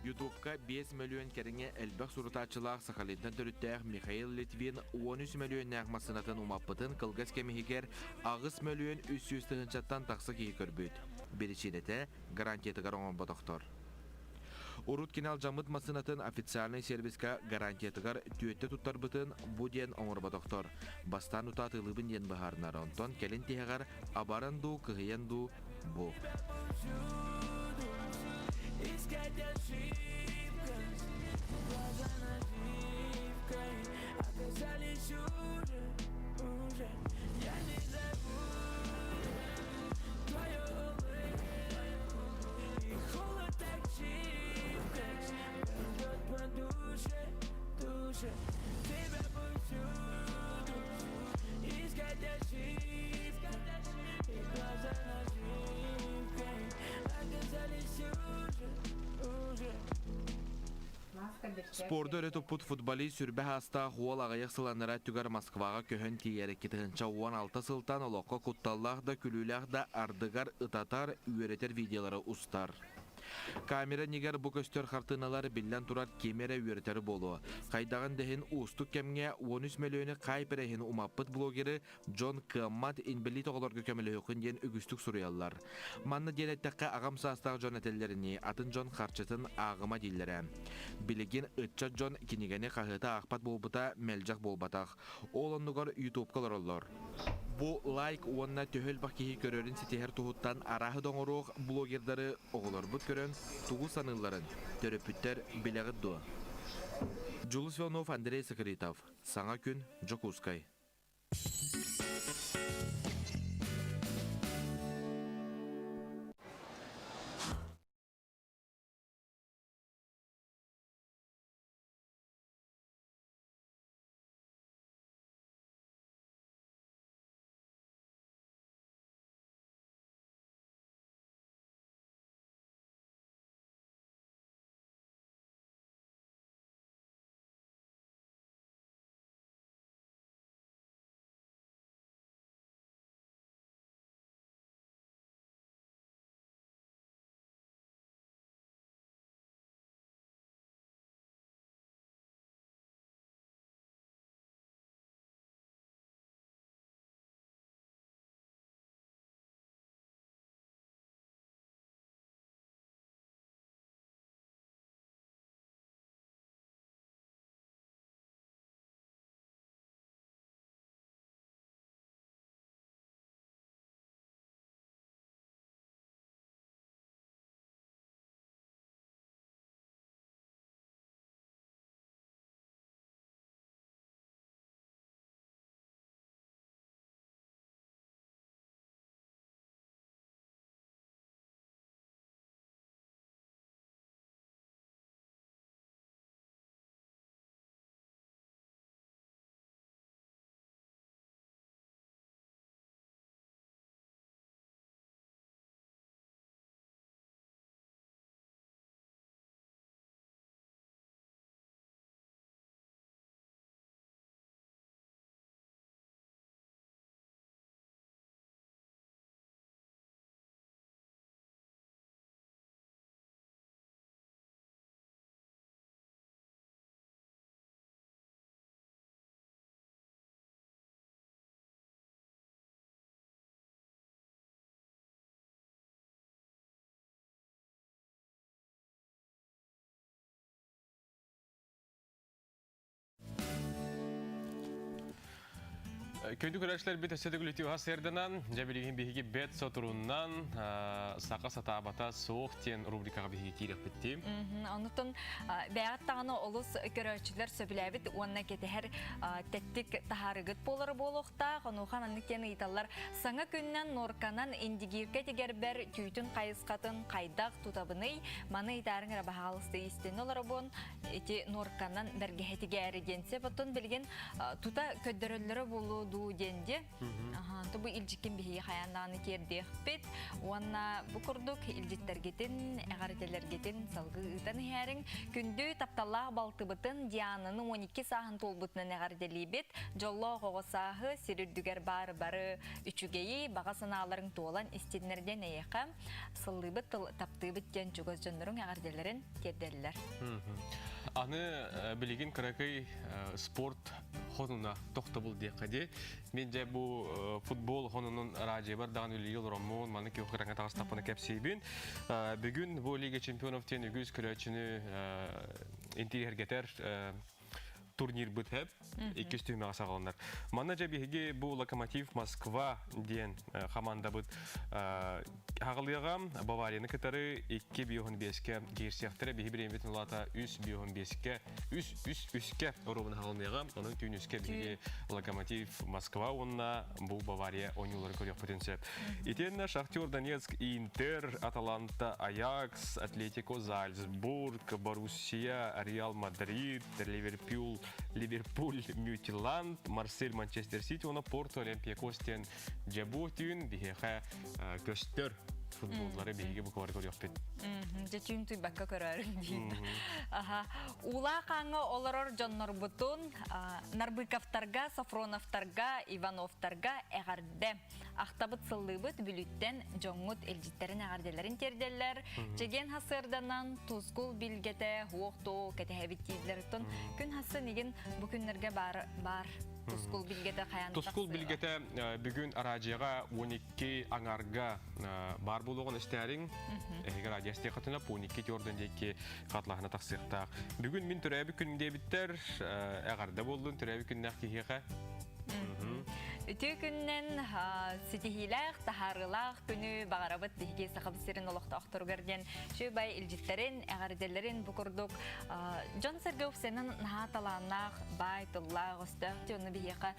YouTube'ка 5 миллион кәріңе әлбәқ сұрытачылақ сақалеттен түріттәқ Михаил Литвин 13 миллион нәғмасынатын умаппытын қылғыз кәмігер ағыз миллион 300 тұғынчаттан тақсы кейі көрбөт. Берешенеті гарантиятығар оңын бұдықтыр. Урут кинал жамыт масынатын официальный сервиска гарантиятығар түйетті тұттар бұтын бұден оңыр бұдықтыр. Бастан ұтатылыбын ден бұхарынар онтон кәлін тегағар абаранду, кығыянду бұ. Искать ошибкой, глаза наживкой, оказались уже, я не забуду твою улыбку, и холод так чипкой, ждет по душе, тебя повсюду, искать ошибкой, и глаза наживкой, оказались уже. Спорды өрі тұппыт футболи сүрбә хаста хуал ағайық сыланыра түгер Москваға көхін тиері кетігінші 16 сылтан олыққа құтталлақ да күліләқ да ардығар ытатар үйеретер видеолары ұстар. Камера негер бұ көстер қартыналары білден тұрар кемера үйеретері болу. Қайдағын дәхін ұстық кәмге 13 миллионы қай бірәхін умаппыт блогері Джон Кэммат инбілі тоғыларға көмілі өкінден үгістік сұриялар. Манны денеттәққа ағам састағы Джон әтелеріне атын Джон қарчытын ағыма дейлері. Білеген ұтча Джон кенегені қағыта ақпат болбыта мәлжақ болбатақ. Ол онығар YouTube-қалар олар. Бу лайк уонна төхөл бақкихи көрөрін сетехер тұхыттан арахы доңыруқ блогердары оғылар бұт көрін туғу саныларын төрөпүттер білеғі дуа. Джулус Вилнов, Андрей Соколитов. Саңа күн, Джокускай. Көйді көрәшілер бет әседі күліті ұға сердінан, жәбелеген бейгі бет сотыруннан сақа сатабата соқ тен рубрикаға бейгі кейлік бітті. Онытын бәғаттағаны олыс көрәшілер сөбіләбіт, онына кеті әр тәттік тахарығыт болары болуқта, қонуған анықтен ұйталар саңа күннен норканан индигирке тегер бәр түйтін қайысқатын қайдақ тұтабыны, маны итарың рабағалысты істен олары bon, еті норканан бәрге әтіге әрі денсе, бұттын білген тұта көддірілері болу денде. Тобу илжиккен бихи хаяндааны кердех бет. Уанна бу курдук илжиттергетин, эгарителергетин салгы ытан хәрин күндү тапталлах балтыбытын диананы 12 саһын толбутнан эгарители бет. Жолло гогосахы сирүрдүгер бары үчүгейи бага санааларын туолан истиннерден эйка сыллыбыт таптыбыт ден жугоз жоннорун эгарителерин керделлер. Аны билеген каракай спорт хонуна тоқтабыл дейқаде. Мен жай бұл футбол хонунун раджи бар даған үлі ел ромон, маны ке оқыраңа тағыстапына кәпсейбін. Бүгін бұл Лига чемпионов тен үгіз күрәчіні интерьергетер турнир бітіп, 200 түймеға сағалындар. Мана жабиге бұл Локомотив Москва ден команда бұд ағылыға Баварияны кітары 2-5-ке гейрсияқтыры бейі бір ембетін олата 3-5-ке, 3-3-ке ұрыбын ағылмеға, оның түйініске бейге Локомотив Москва, онына бұл Бавария ойнулары көрек потенция. Етен Шахтер Донецк, Интер, Аталанта, Аякс, Атлетико, Зальцбург, Боруссия, Реал Мадрид, Ливерпуль, Мютиланд, Марсель, Манчестер Сити, оны Порто, Олимпиакостен, Джабутин, бейге көстер футболлары биһиги бу квар көрөппит. Жечүн туйбакка көрөрүн дейт. Ула қаңы олорор жоннор бутун Нарбыковтарга, Сафроновтарга, Ивановтарга эгарде. Ақтабыт сыллыбыт бүлүттен жоңут элжиттерин агарделерин терделер. Жеген хасырданан тускул билгете хуокту кетехебиттийлерден күн хасы неген бу күннерге бар. Тускул билгете каянтак. Тускул билгете бүгүн аражыга 12 аңарга бар болгон истерин эгер радиосте катына 12 жордон жеки катлахына таксыктак. Бүгүн мен төрөбү күндө биттер агарда болдун төрөбү күндө кихига. Үтү күннен ситихилах, тахарылах күнү багарабыт биһиги сахабсырын олохта охторгарден шөбай илжиттерин, агарделерин букурдук Жон Сергеевсенин нахаталанах байтыллах остак жону биһига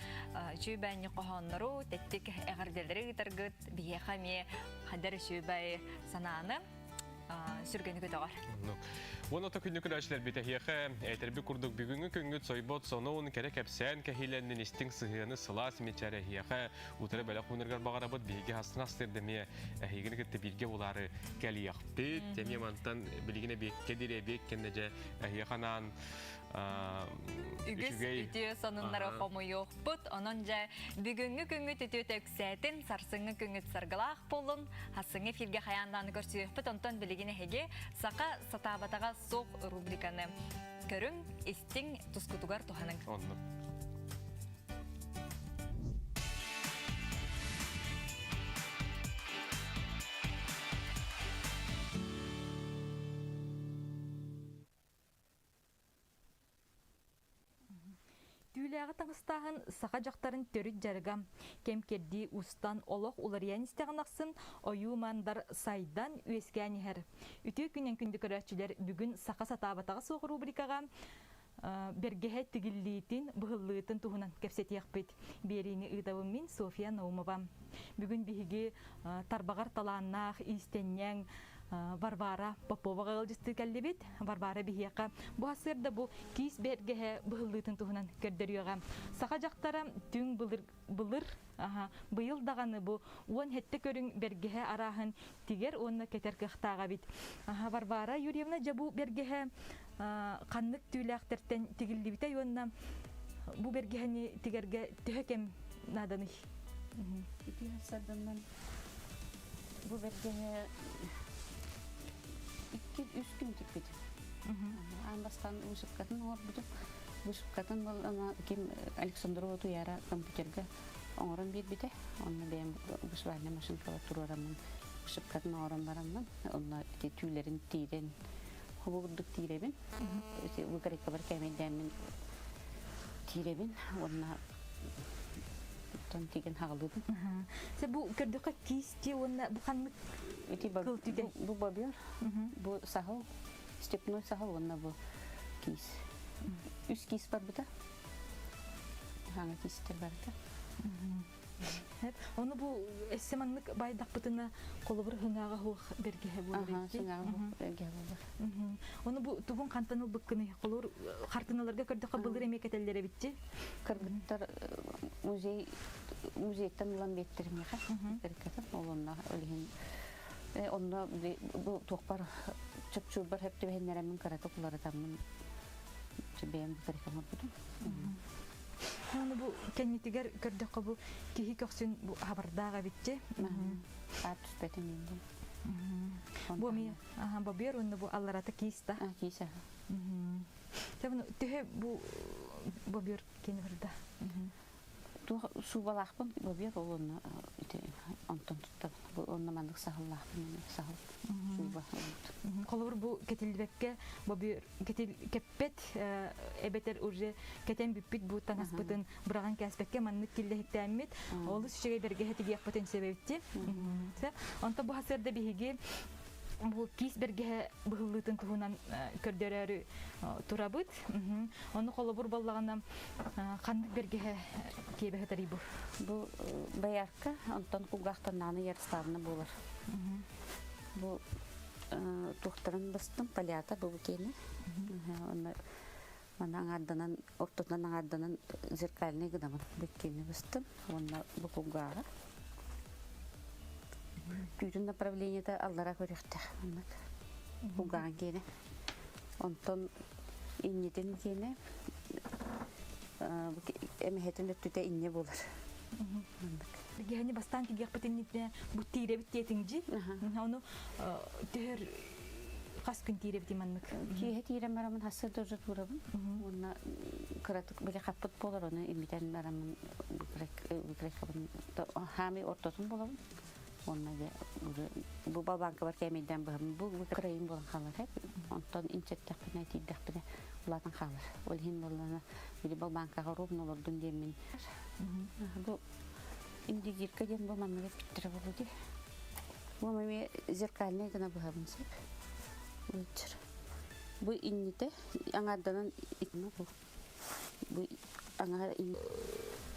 шөбайны кохоннору теттик агарделери гитаргыт биһига ме хадар шөбай санааны сүргөнү көтөгөр. Оны төкүнү күрәчләр битәһиәхә, әйтәрбе курдук бүгүнгү көңгү сойбот сонуун керек әпсән кәһиләннән истиң сыһыны сылас мечәре һиәхә утыры бәлә куныргар багарабыт биге хасына стердеме әһигене китте бирге булары кәлиях бит теме мантан билгене бекке дире беккеннәҗә әһиәханан Үгіз үтіе сонынлары қомы yok бұд, onun жа бүгінгі күңі түтіе төксәтін сарсыңы күңі сарғылақ болын, хасыңы филге қаянданы көрсүйек бұд, онтан білігіне хеге сақа сатабатаға соқ рубриканы көрің, істің тұскутуғар тұханың. Түүләгә таңыстағын сақа жақтарын төрүт жаргам, кемкерди устан олық улариян істеген ақсын, ойу мандар сайдан үескән ехер. Үті күнен күнді көрәтшілер бүгін сақа сатабатаға соғы рубрикаға бергеhe тигиллиитин быһыллыытын туһунан кепсетиякпит. Берини ыдабым мин София Наумова. Бүгүн биһиги тарбагар талааннаах истеннең Варвара Попова галжысты кәллебит. Варвара биһияка бу асырда бу кис бергеhe быһыллыытын туһунан көрдөрүгө. Саха жактара түң былыр быйыл даганы бу уон хетте көрүң бергеhe араһын тигер онна кетер кыхтаага бит. Варвара Юрьевна жабу бергеhe каннык түүлэхтертен тигилдибите юонна бу бергехани тигерге төһөкем наданы. Ити хасаданнан бу бергеhe 2-3 күн тикпит. Анбастан ушуккатын орбуту. Ушуккатын бол ана ким Александрова туяра компьютерге оңорон бирбите. Онна бем бушварна машинкага турарамын. Ушуккатын оңорон барамын. Онна түүлерин тирен хубурдук тиребин. Угарекка бар кемедемин тиребин. Онна тон тиген хагалдым. Се бу көрдөккө кисти онна бу каннык бу бабер, бу сахал, степной сахал онна бу кис. Үс кис бар бута. Ханга кистер бар да. Оны бу эссеманнык байдак бутына колобур хыңага хук бергеhe болду. Оны бу тугун кантаныл быккыны колор картыналарга көрдөккө былыр эмекетеллере битти. Кыргыттар музейден улан беттерме ха. Беркетен олонна ölühin. Onda bu tokpar çöp-çöpler hep de behenleremin karatokları tamın çöbeğim bu tarafıma budum. Onu bu kenditiger kördük bu kihi köksün bu haberdağa bitti. Artık betim indim. Bu mi? Bu bir onu bu Allah'ta kista. Kisa. Tabii tühe bu bir kendi vardı. Tu su balakpın bu bir olana ite anton tuttu. Bu onunla mandık sahallakpın sahal. Su balak. Kolor bu ketilbekke bu bir ketil kepet ebeter urje keten bipit bu tanas butun bırakan kesbekke mandık kille hiktemit. Olu şişe berge heti yapatın sebebitti. Anta bu hasırda bihigi bu kis berge bıhıllıtın tuhunan kördörörü turabıt. Onu kolobur ballağına kandık berge kebe tari bu. Bu bayarka ondan kugaktan nane yarıstavına bulur. Bu tuhtarın bastım palyata bu kene. Onu bana adanan ortadan adanan zirkaline gidamın. Bekene bastım. Onu bu kugağa. Түйрін направлениеда аллара көректі. Уган кені. Онтон иннетен кені эмехетен өттүтэ инне болар. Гени бастан кигек битинне бу тире биттетинжи. Оны тер кас күн тире битиманнык. Кие тире марамын хасыр дожат бурабын. Онна кыратык биле каппыт болар оны имитен марамын бикрекабын хами ортотун болабын. Онна бу балбанка бар кемейден бу крайын болан халар хеп. Онтон инчеттекпине тиддекпине улатын халар. Ол хин болана били балбанкага рубн олордун демин. Бу индигирка ден бу мамага биттире болуди. Бу маме зеркальный гана бахабынсы. Бу инните аңарданан итме бу. Бу аңар ин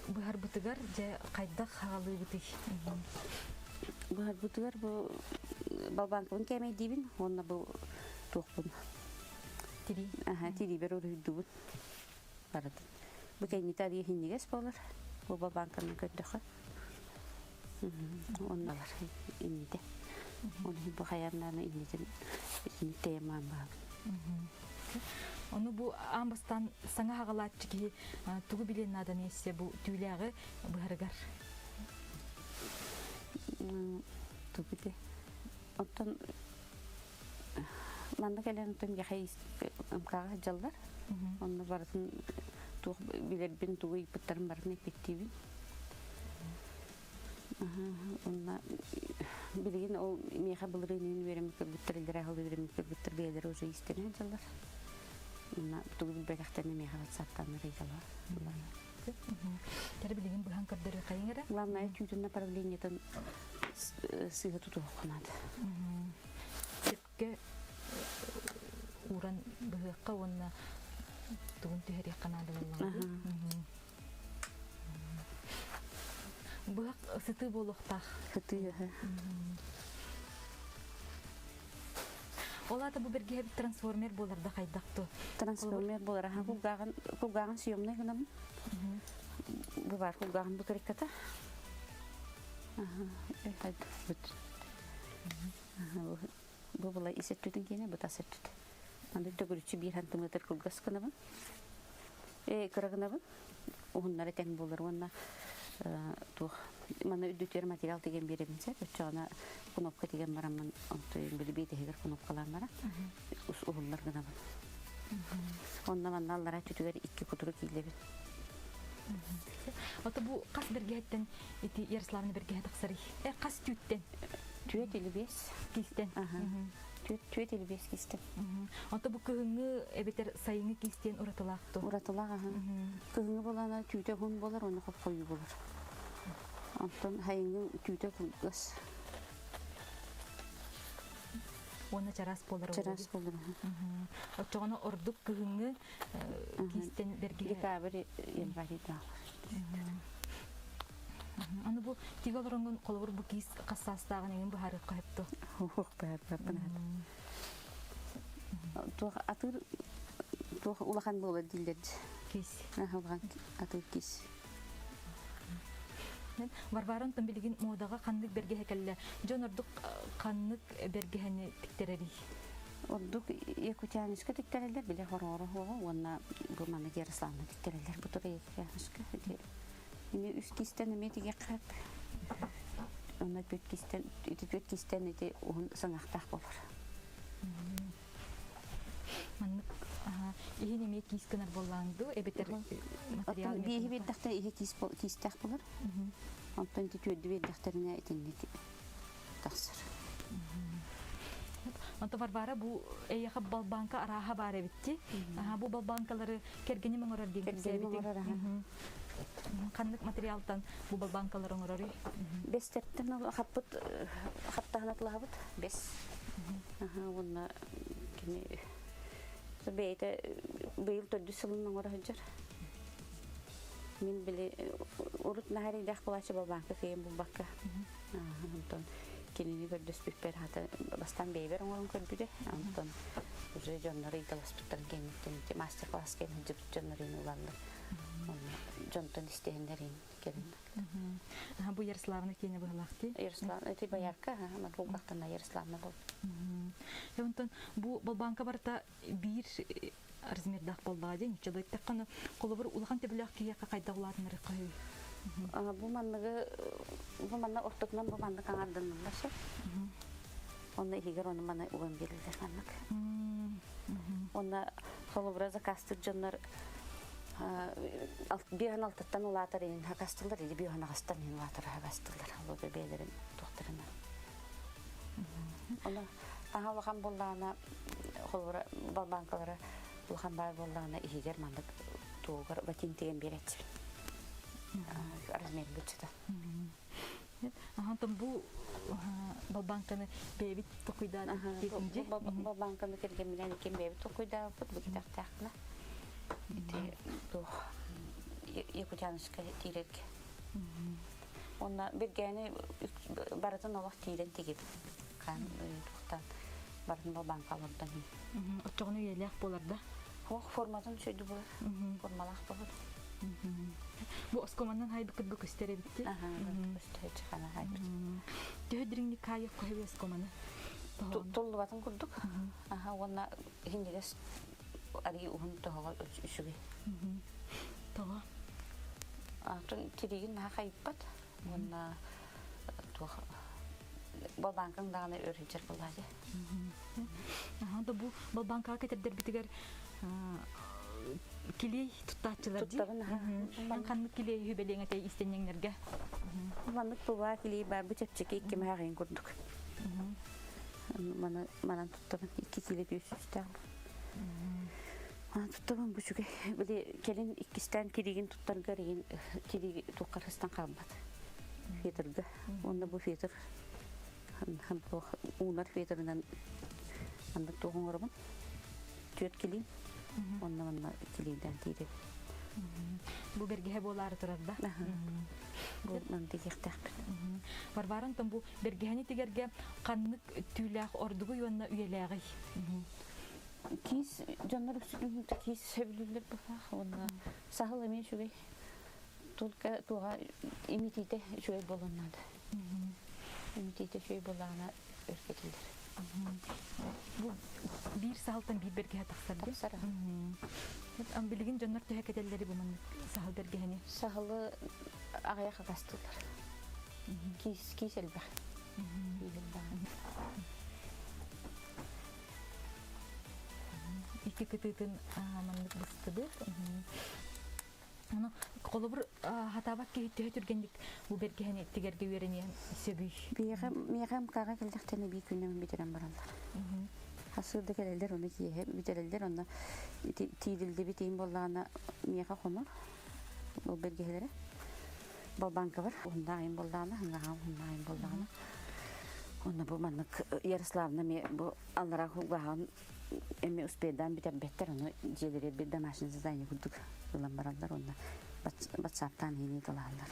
бу харбытыгар же кайдак хагалы бити. Бу харбытыгар бу балбанкын кемей дибин, онна бу тохпун. Тири. Тири бер өрүдүбүн. Барат. Бу кайни тари хиннигес болар. Бу балбанкын көттөкө. Онналар инните. Оны бу хаярнаны иннитен тема бар. Оны бу амбастан саңа хагалатчы ки тугу билен надан эссе бу түүлягы быгаргар. Тугуде. Оттон манда келен тем яхай амкага жалдар. Онны барын туг билербин тугу ипыттарын барын эпеттибин. Онна билген ол меха былрынын берем көбүттерлер агыл берем көбүттер бейлер уже истене жалдар. Онна тугу бекактан меха WhatsApp-тан рыйгала. Тер билген бу ханкардыр кайынгара. Главное чуть направлениетан сыга туту ханат. Тепке уран быгыкка онна тугун тери канады боллар. Бык сыты болохтах. Сыты. Олата бу берге трансформер боларда кайдакты. Трансформер болар. Кугаган съемный гынам. Бу бар кугаган бу керекката. Бу була исеттүтүн кене бу тасеттүт. Анда төгүрүчү 1 сантиметр кылгас кынабын. Кырагынабын. Угуннары тең болар онна. Тух мана үдүтөр материал деген береминсе, өчөна кнопка деген барамын, онтой билбейди хегер кнопкалар бара. Ус угуллар гына бар. Онна манналара түтүгөр 2 кутуру кийлебин. Ата бу кас бергеттен ити Ярославны берге таксары. Кас түттен. Түет 55 кистен. Түет 55 кистен. Ата бу кыгыңы эбетер сайыңы кистен уратылакты. Уратылага. Кыгыңы болана түтө хун болар, оны кою болар. Антон хайыңы түтө кылгас. Оны чарас болар. Чарас болар. Очогоно ордук кыгыңы кистен берге. Декабрь январь да. Аны бу тигаларыңын колбур бу кис кассастагы неген бу харык кайыпты. Ох, баппана. Тух атыр тух улахан болар дилдер. Кис. Улахан атыр кис. Варварын тон билген модага кандык берге хекелле. Жон ордук кандык бергехени тиктерери. Ордук Якутянышка тиктерелер биле хорoro хого, онна бу мана Ярославны тиктерелер. Бу тура Якутянышка. Эми үс кистен эме тиге кап. Онна бүт кистен эти он саңактак болор. Маннык ихин эме кискенер болланды, эбетер материал. Бихи беддакта ихи кистак болор. Онтон титүдү беддактерине этинди таксыр. Онто Варвара бу эйяха балбанка араха бары битти. Бу балбанкалары кергени моңорор деген. Кандык материалдан бу балбанкалар оңорори. Бестептен хаппыт хаптанатлабыт. Бес. Онна кини бейте быйыл 4 жылын оңорор. Мен биле урут нахари дах булачы балбанка кейин бу бакка. Онтон кини көрдөс бипер хата бастан бейбер оңорун көрдүдө. Онтон уже жоннары италаспыттан кенеттен мастер класс кенен жоннарын уланды. жонтон истеһендерин келин. Бу Ярославна кене быһалакты. Ярославна эти боярка, ама булгактана Ярославна бол. Онтон бу банка барта бир размердах боллады. Человек такканы колобур улахан тебелек кияка кайдагыларын рыкай. Бу манна ортотнан бу манна каңардан башы. Онна игер оны мана уган берилдер маннык. Онна колобура закастыр жоннор биhan алтаттан улатар ин хакастылар или биhan агастан ин улатар хакастылар. Ол бебелерин тохтарына. Онна таһа улахан боллана колобура банкалары улахан бай боллана игер маннык тугар батинтеген берет. Размер бутчата. Там бу банканы бебит токуйдан киринже. Банканы кирген менен кем бебит токуйда бут бу тактакна. Ити то якутянска тирек. Онна бергени баратын алак тирен тигип. Кан токтан барын банкалардан. Отчогуну елек боларда. Форматын сөйдү бу. Формалак болот. Бу оскомандан хайбы кытбы көстере битти. Көстере чыкана хайбы. Төдүрүңдү кайып койбу оскоманы. Толлу батын курдук. Онна хиндегес ари ухун тохого үсүгү. Тога. Атын тиригин хайппат. Онна тох банкын дагы өрүнчөр болду. Да бу банка кетердер битигер килей туттачылар ди. Банканы килей хүбелеңете истенеңнерге. Маннык буга килей бар бу чепчеке 2 мәрген курдук. Манан туттабын 2 киле бүйүстә. Туттабын бу чуге биле келин 2стен киригин туттарга реген кириги тукарыстан калбат. Фетерге. Онда бу фетер хан унар фетеринен анда тогоңорбун. Төт килин. Онна килиден тирек. Бу бергеһе болар турарда. Бу мен тигектак. Барбарын там бу бергеһени тигерге каннык түләк ордугу йонна үеләгый. Кис жаннар кис сөбүлүлөр баха. Онна сахыл эмен шугай. Только туга имитите шугай болоннады. Имитите шугай болана өркетилдер. Бу бир салтан бир бергеһе таксар. Ам билген жаннар төһәкәтәләре бу мен сахыл бергеһени. Сахылы агая кастылар. Кис элбә. Ики кытытын маннык быстыдыр. Аны колобур хатабак кете түргендик бу бергеһени тигерге үйренен сөбүй. Мегем кага келдектен би күннәм битерәм баралар. Хасырда келелдер оны кие битерелдер оны тидилде битейин боллана мега хомор. Бу бергеһеләре. Бу банка бар. Онда айын боллана, айын боллана. Онда бу маннык Ярославна ме бу аллара хуган эми успедан битер оны желере бир домашний задание курдук. Улам баралдар онда WhatsApp-тан хини талалар.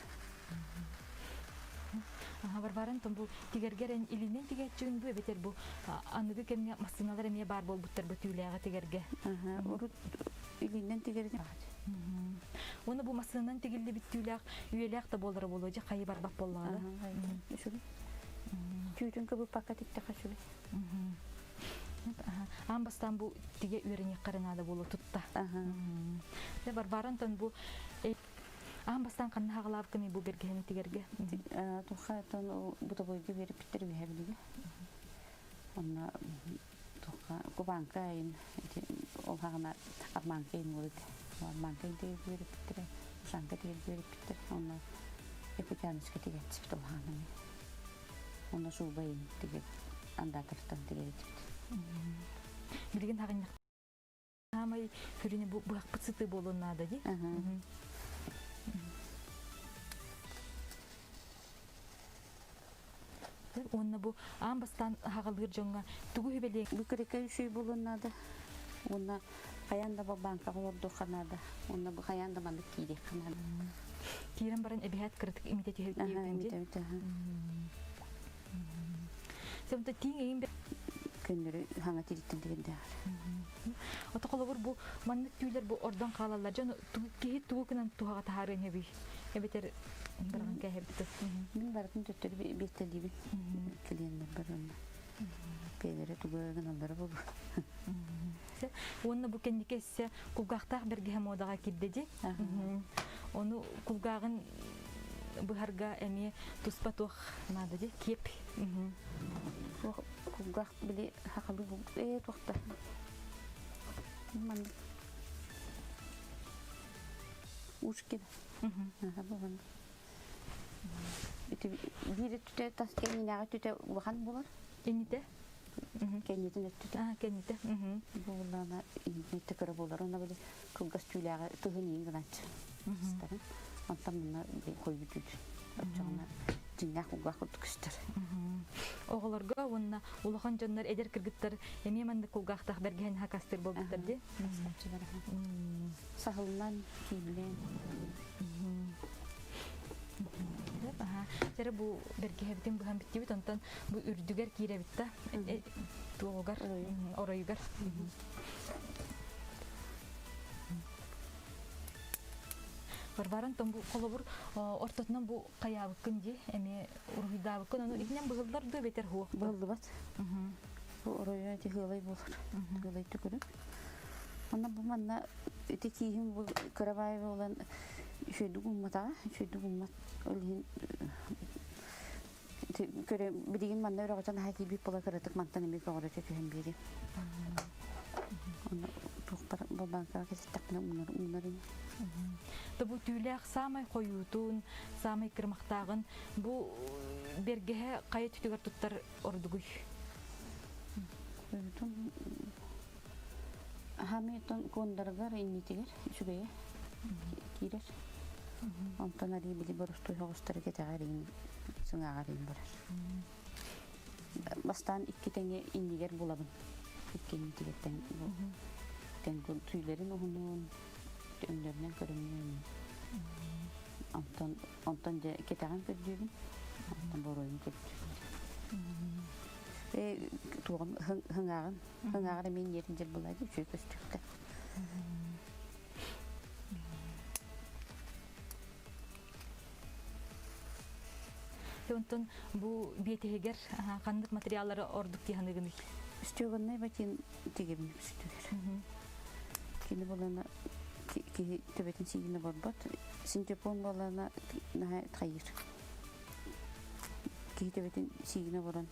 Барбарын там бу тигергерен илинен тигечүн бу бетер бу аныгы кемне машиналар эме бар болбуттар бу түләгә тигерге. Урут илинен тигерге. Оны бу машинанан тигилде бит түләк үеләк та болдыры болоҗа кайы бар бак боллары. Шуны. Күтүн бу пакетикте хашули. Амбастан бу тиге үрәне карынада болу тутта. Де барбарын там бу Амбастан канны хагалап кеме бу бергеһени тигерге. Тухатан бу табойга берип битерби хәбилеге. Онна туха кубанка ин ол хагына арманка ин булды. Арманка ин берип битер. Шанка берип битер. Онна якутянская тигет спитал ханами. Онна шубай тигет андатыртан тигет. Билген хагына Амай күрүнө бу бакпытсыты болоннада ди. Онна бу амбастан хагалыр жоңга тугу хебелек бу керекей шүй болоннада. Онна каянда бу банка болду ханада. Онна бу каянда мандык киде ханада. Кирен баран эбиһат кыртык имитет хебелек. Сэмтэ тиң эйин Күндері хаңа тиреттен дегенде. Ото колобур бу маннык түүлер бу ордан калалар. Жана кеһи тугу кынан туга тахарын hebi. Ebetер барган кәһәбитте. Мин бардым төттөр бетте диби. Клиенттер барган. Пелере тугаган алар бу. Онны бу кендикесе кулгактак берге модага киддеди. Оны кулгагын быһарга эми туспатох надо ди кеп. Кулгак били хакылы бу тохта. Ман ушкин. Бу ити бири түтө таскенинага түтө бахан болор. Кените? Кенитин түтө. Кените. Булана интекер болор. Аны били кулгас түләгә тыгын иңгәнч. Старын. Антам мына койып түт. Ачана динак кулгак түкүстөр. Оголорга онна улахан жаннар эдер кыргыттар эми манда кулгактак берген хакастыр болуптар ди. Сахылнан кийлен. Жара бу бергебитин бу хамбиттибит онтон бу үрдүгер киребитта. Туогар, оройгар. Барбаран том бу колобур ортотунан бу каябыкын ди эми ургидабыкын аны игнен быгылдар да бетер хуак. Быгылды бат. Бу оройга тигылай болор. Тигылай түгүрүп. Ана бу манна текиһин бу карабай болан шөйдүгүммата, шөйдүгүммат олин көре бидигин манна өрөгөтөн хаки бип бола каратык мантан эми когора чөкөһөн бири. Ана тохпар бабанка кесеттакна унарын. Бу түүләк самай коюутун, самай кырмактагын бу бергеһе кайы түтүгөр туттар ордугуй. Коюутун хамитон кондаргар иннитигер үчүгөйө кирер. Антан ари били борустой хогустар кетагарин сыңагарин бар. Бастан 2 теңе иннигер булабын. 2 иннигерден бу. Теңгүл түйлерин оһунун өндөрүнөн көрүнүн. Антан же кетаган көрдүбүн. Антан боройун көрдүбүн. Туган хыңаган мен ерин жер булайды чөкөстүктө. Онтон бу бетегер кандык материаллары ордук диханыгын. Үстөгөннөй батин тегебин үстөгөр. Кини болана ки төбөтүн сигине борбот. Синтепон болана на тайыр. Ки төбөтүн сигине борон.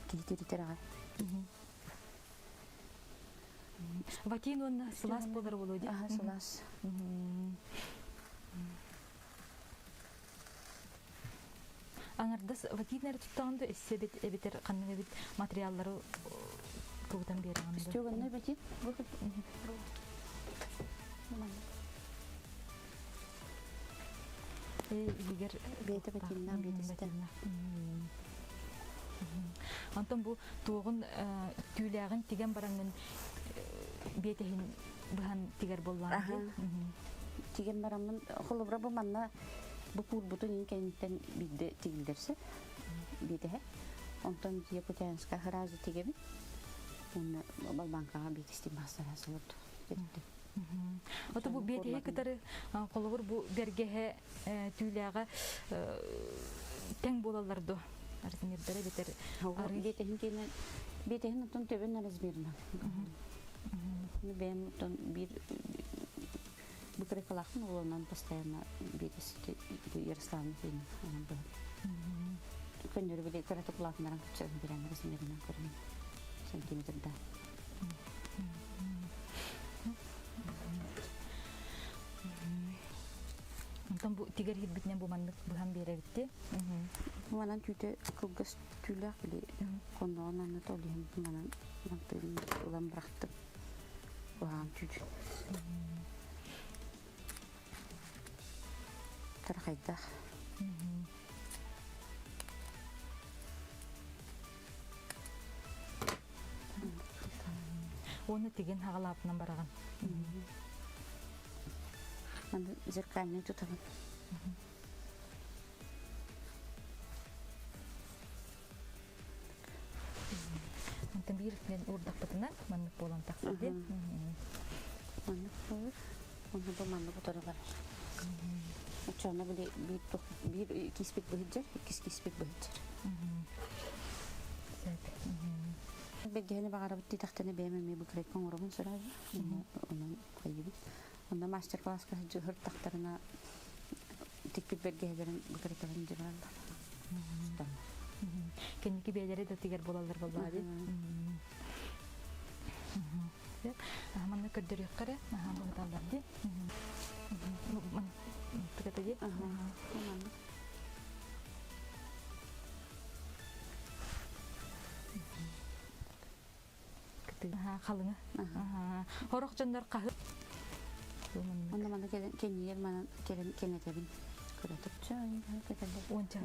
Ки територияга. Ватин он слас болар болуди. Слас. Аңардас ватинер туттанды эсебет эбетер канны бит материаллары тугдан берген. Үстөгөннөй батин. Егер бете батиннан бетесте. Антон бу тугун түләгын тиген бараңын бетехин бахан тигер боллан. Тиген барамын холобра бу манна бу пурбутун инкенттен бидде тигилдерсе бетеhe. Антон Якутянска харазы тигебин. Оны балбанкага бетести массарасы болду. Ото бу бетеге кытары кологур бу бергеhe түләгә тең болаларды. Арзинердәре бетер. Бетехин кене бетехин тон төбен размерна. Ben bir bu krekalakın olandan постоянно бетесте Ярославны фильм анан бар. Көндөрү биле карата кулакынан чыгып берем размеринен көрүн. Сантиметрда. Антон бу тигер хитбитнен бу мандык буган беребитти. Манан түтө кылгыс түләк биле кондон Анатолий манан мактын улам брахтып. Буган түтө. Тархайда. Оны тиген хагалапынан бараган. Аны зеркальный тутаган. Оттан биритнен урдакпытына маннык болан таксады. Маннык болар. Оны бұл маннык утары бар. Учана bir kispik bıhıcır, ikis kispik bıhıcır. Belgehine bağırıp diye tahtına beğenmemeye bu krekon uğraman sırayı. Onun kaybı. Onda master class kahıcı hırt tahtlarına tikbit belgehelerin bu kreklerin civarlar. Kendiki beyleri de tiger bolalar vallahi. Manna kördür yukarı. Bu talardı. Begitu aja. Kalınga. Horok jondor kahı. Onda mana kenyer mana kenetebin. Kuratıp çayın ketelde. Onca.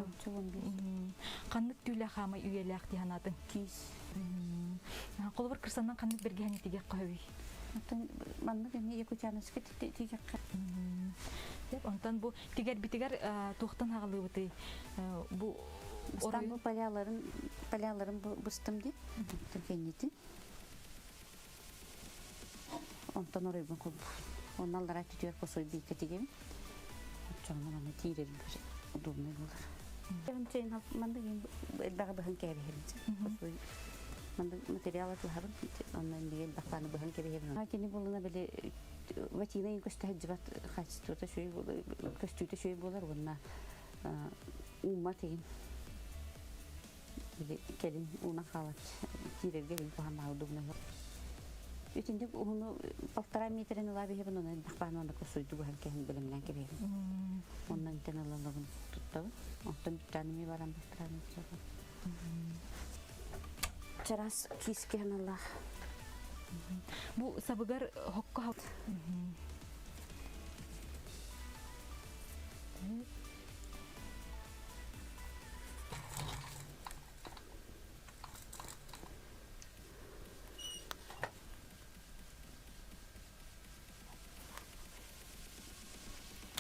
Kanlık tüyle xama üyelek dihanatın. Kis. Kolbar kırsandan kanlık bergehani tige kahvi. Manna gene yakuçanız tige. Ondan bu tiger tuğtan hağılığı bıtı. Bu İstanbul palyaların bu bıstım değil. Türkiye'nin. Ondan oraya ben kulup. Onlarla tütüyor posoy bir kategori. Çoğundan onu tirer bir durumda olur. Ben şeyin manda gene elbağa bahın kebeherim. Posoy. Manda materyalar lahırım. Ondan diye elbağa bahın kebeherim. Hakini buluna böyle Ватина им көстә җибат хәстәтә шуй булды. Көстәтә шуй булар буна. Умма тегин. Били келин уна халат. Тирерге бил баһан алдымны. Үтендә уны 1,5 метрен лаби һәм уны баһан көсөйдү баһан кен белемнән кебе. Оннан тәнәләнәген тутты. Антын тәними барам баһан. Чарас кискен Аллах. Bu sabıgar hokka hap.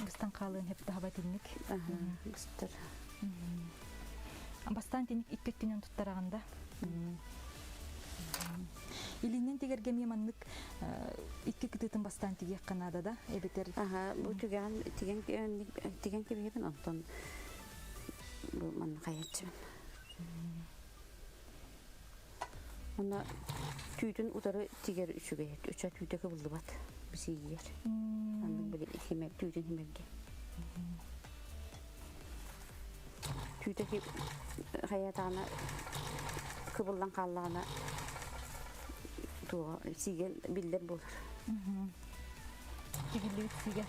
Bastan kalın hep daha batinlik. Bastır. Bastan tinik 2 günden tuttarağında. Илинен тигерге меманнык 2 кытытын бастан тиге Канадада эбетер. Bu tigen kebeben ondan bu man kayatçı. Ona tüydün udarı tiger üçüge et. Üçe tüyde kıvıldı bat. Bir şey yer. Anlık böyle himer, tüydün himerge. Tüydeki hayatana kıvıldan kallağına tuğa sigen biller bulur. Tigilli bit sigen.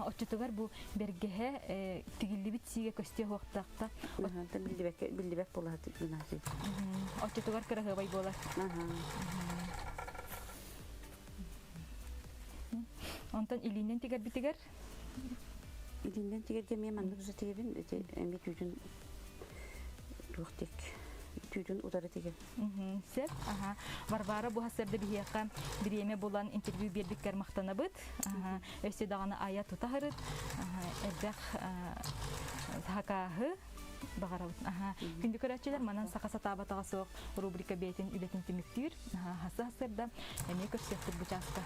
Oçutugar bu bergehe tigilli bit sige köstüye hoqtaqta. Billi bek bular binası. Oçutugar kırığı bay bolar. Ondan ilinden tiger bitiger. İlinden tiger demeye manlık güzel tigerin. Emmi tüydün tuğtik. Tüydün udarı tiger. Sep. Varvara bu hasarda bihiyaka bir yeme bulan interview berdikler maqtanabıt. Öse dağını ayat tutahırıt. Eldek hakahı bağarabıt. Gündük öğretçiler manan sakasa tabatağa soğuk rubrika beytin ületin tümüktür. Hasa hasarda emeği köşkettir bu çasta.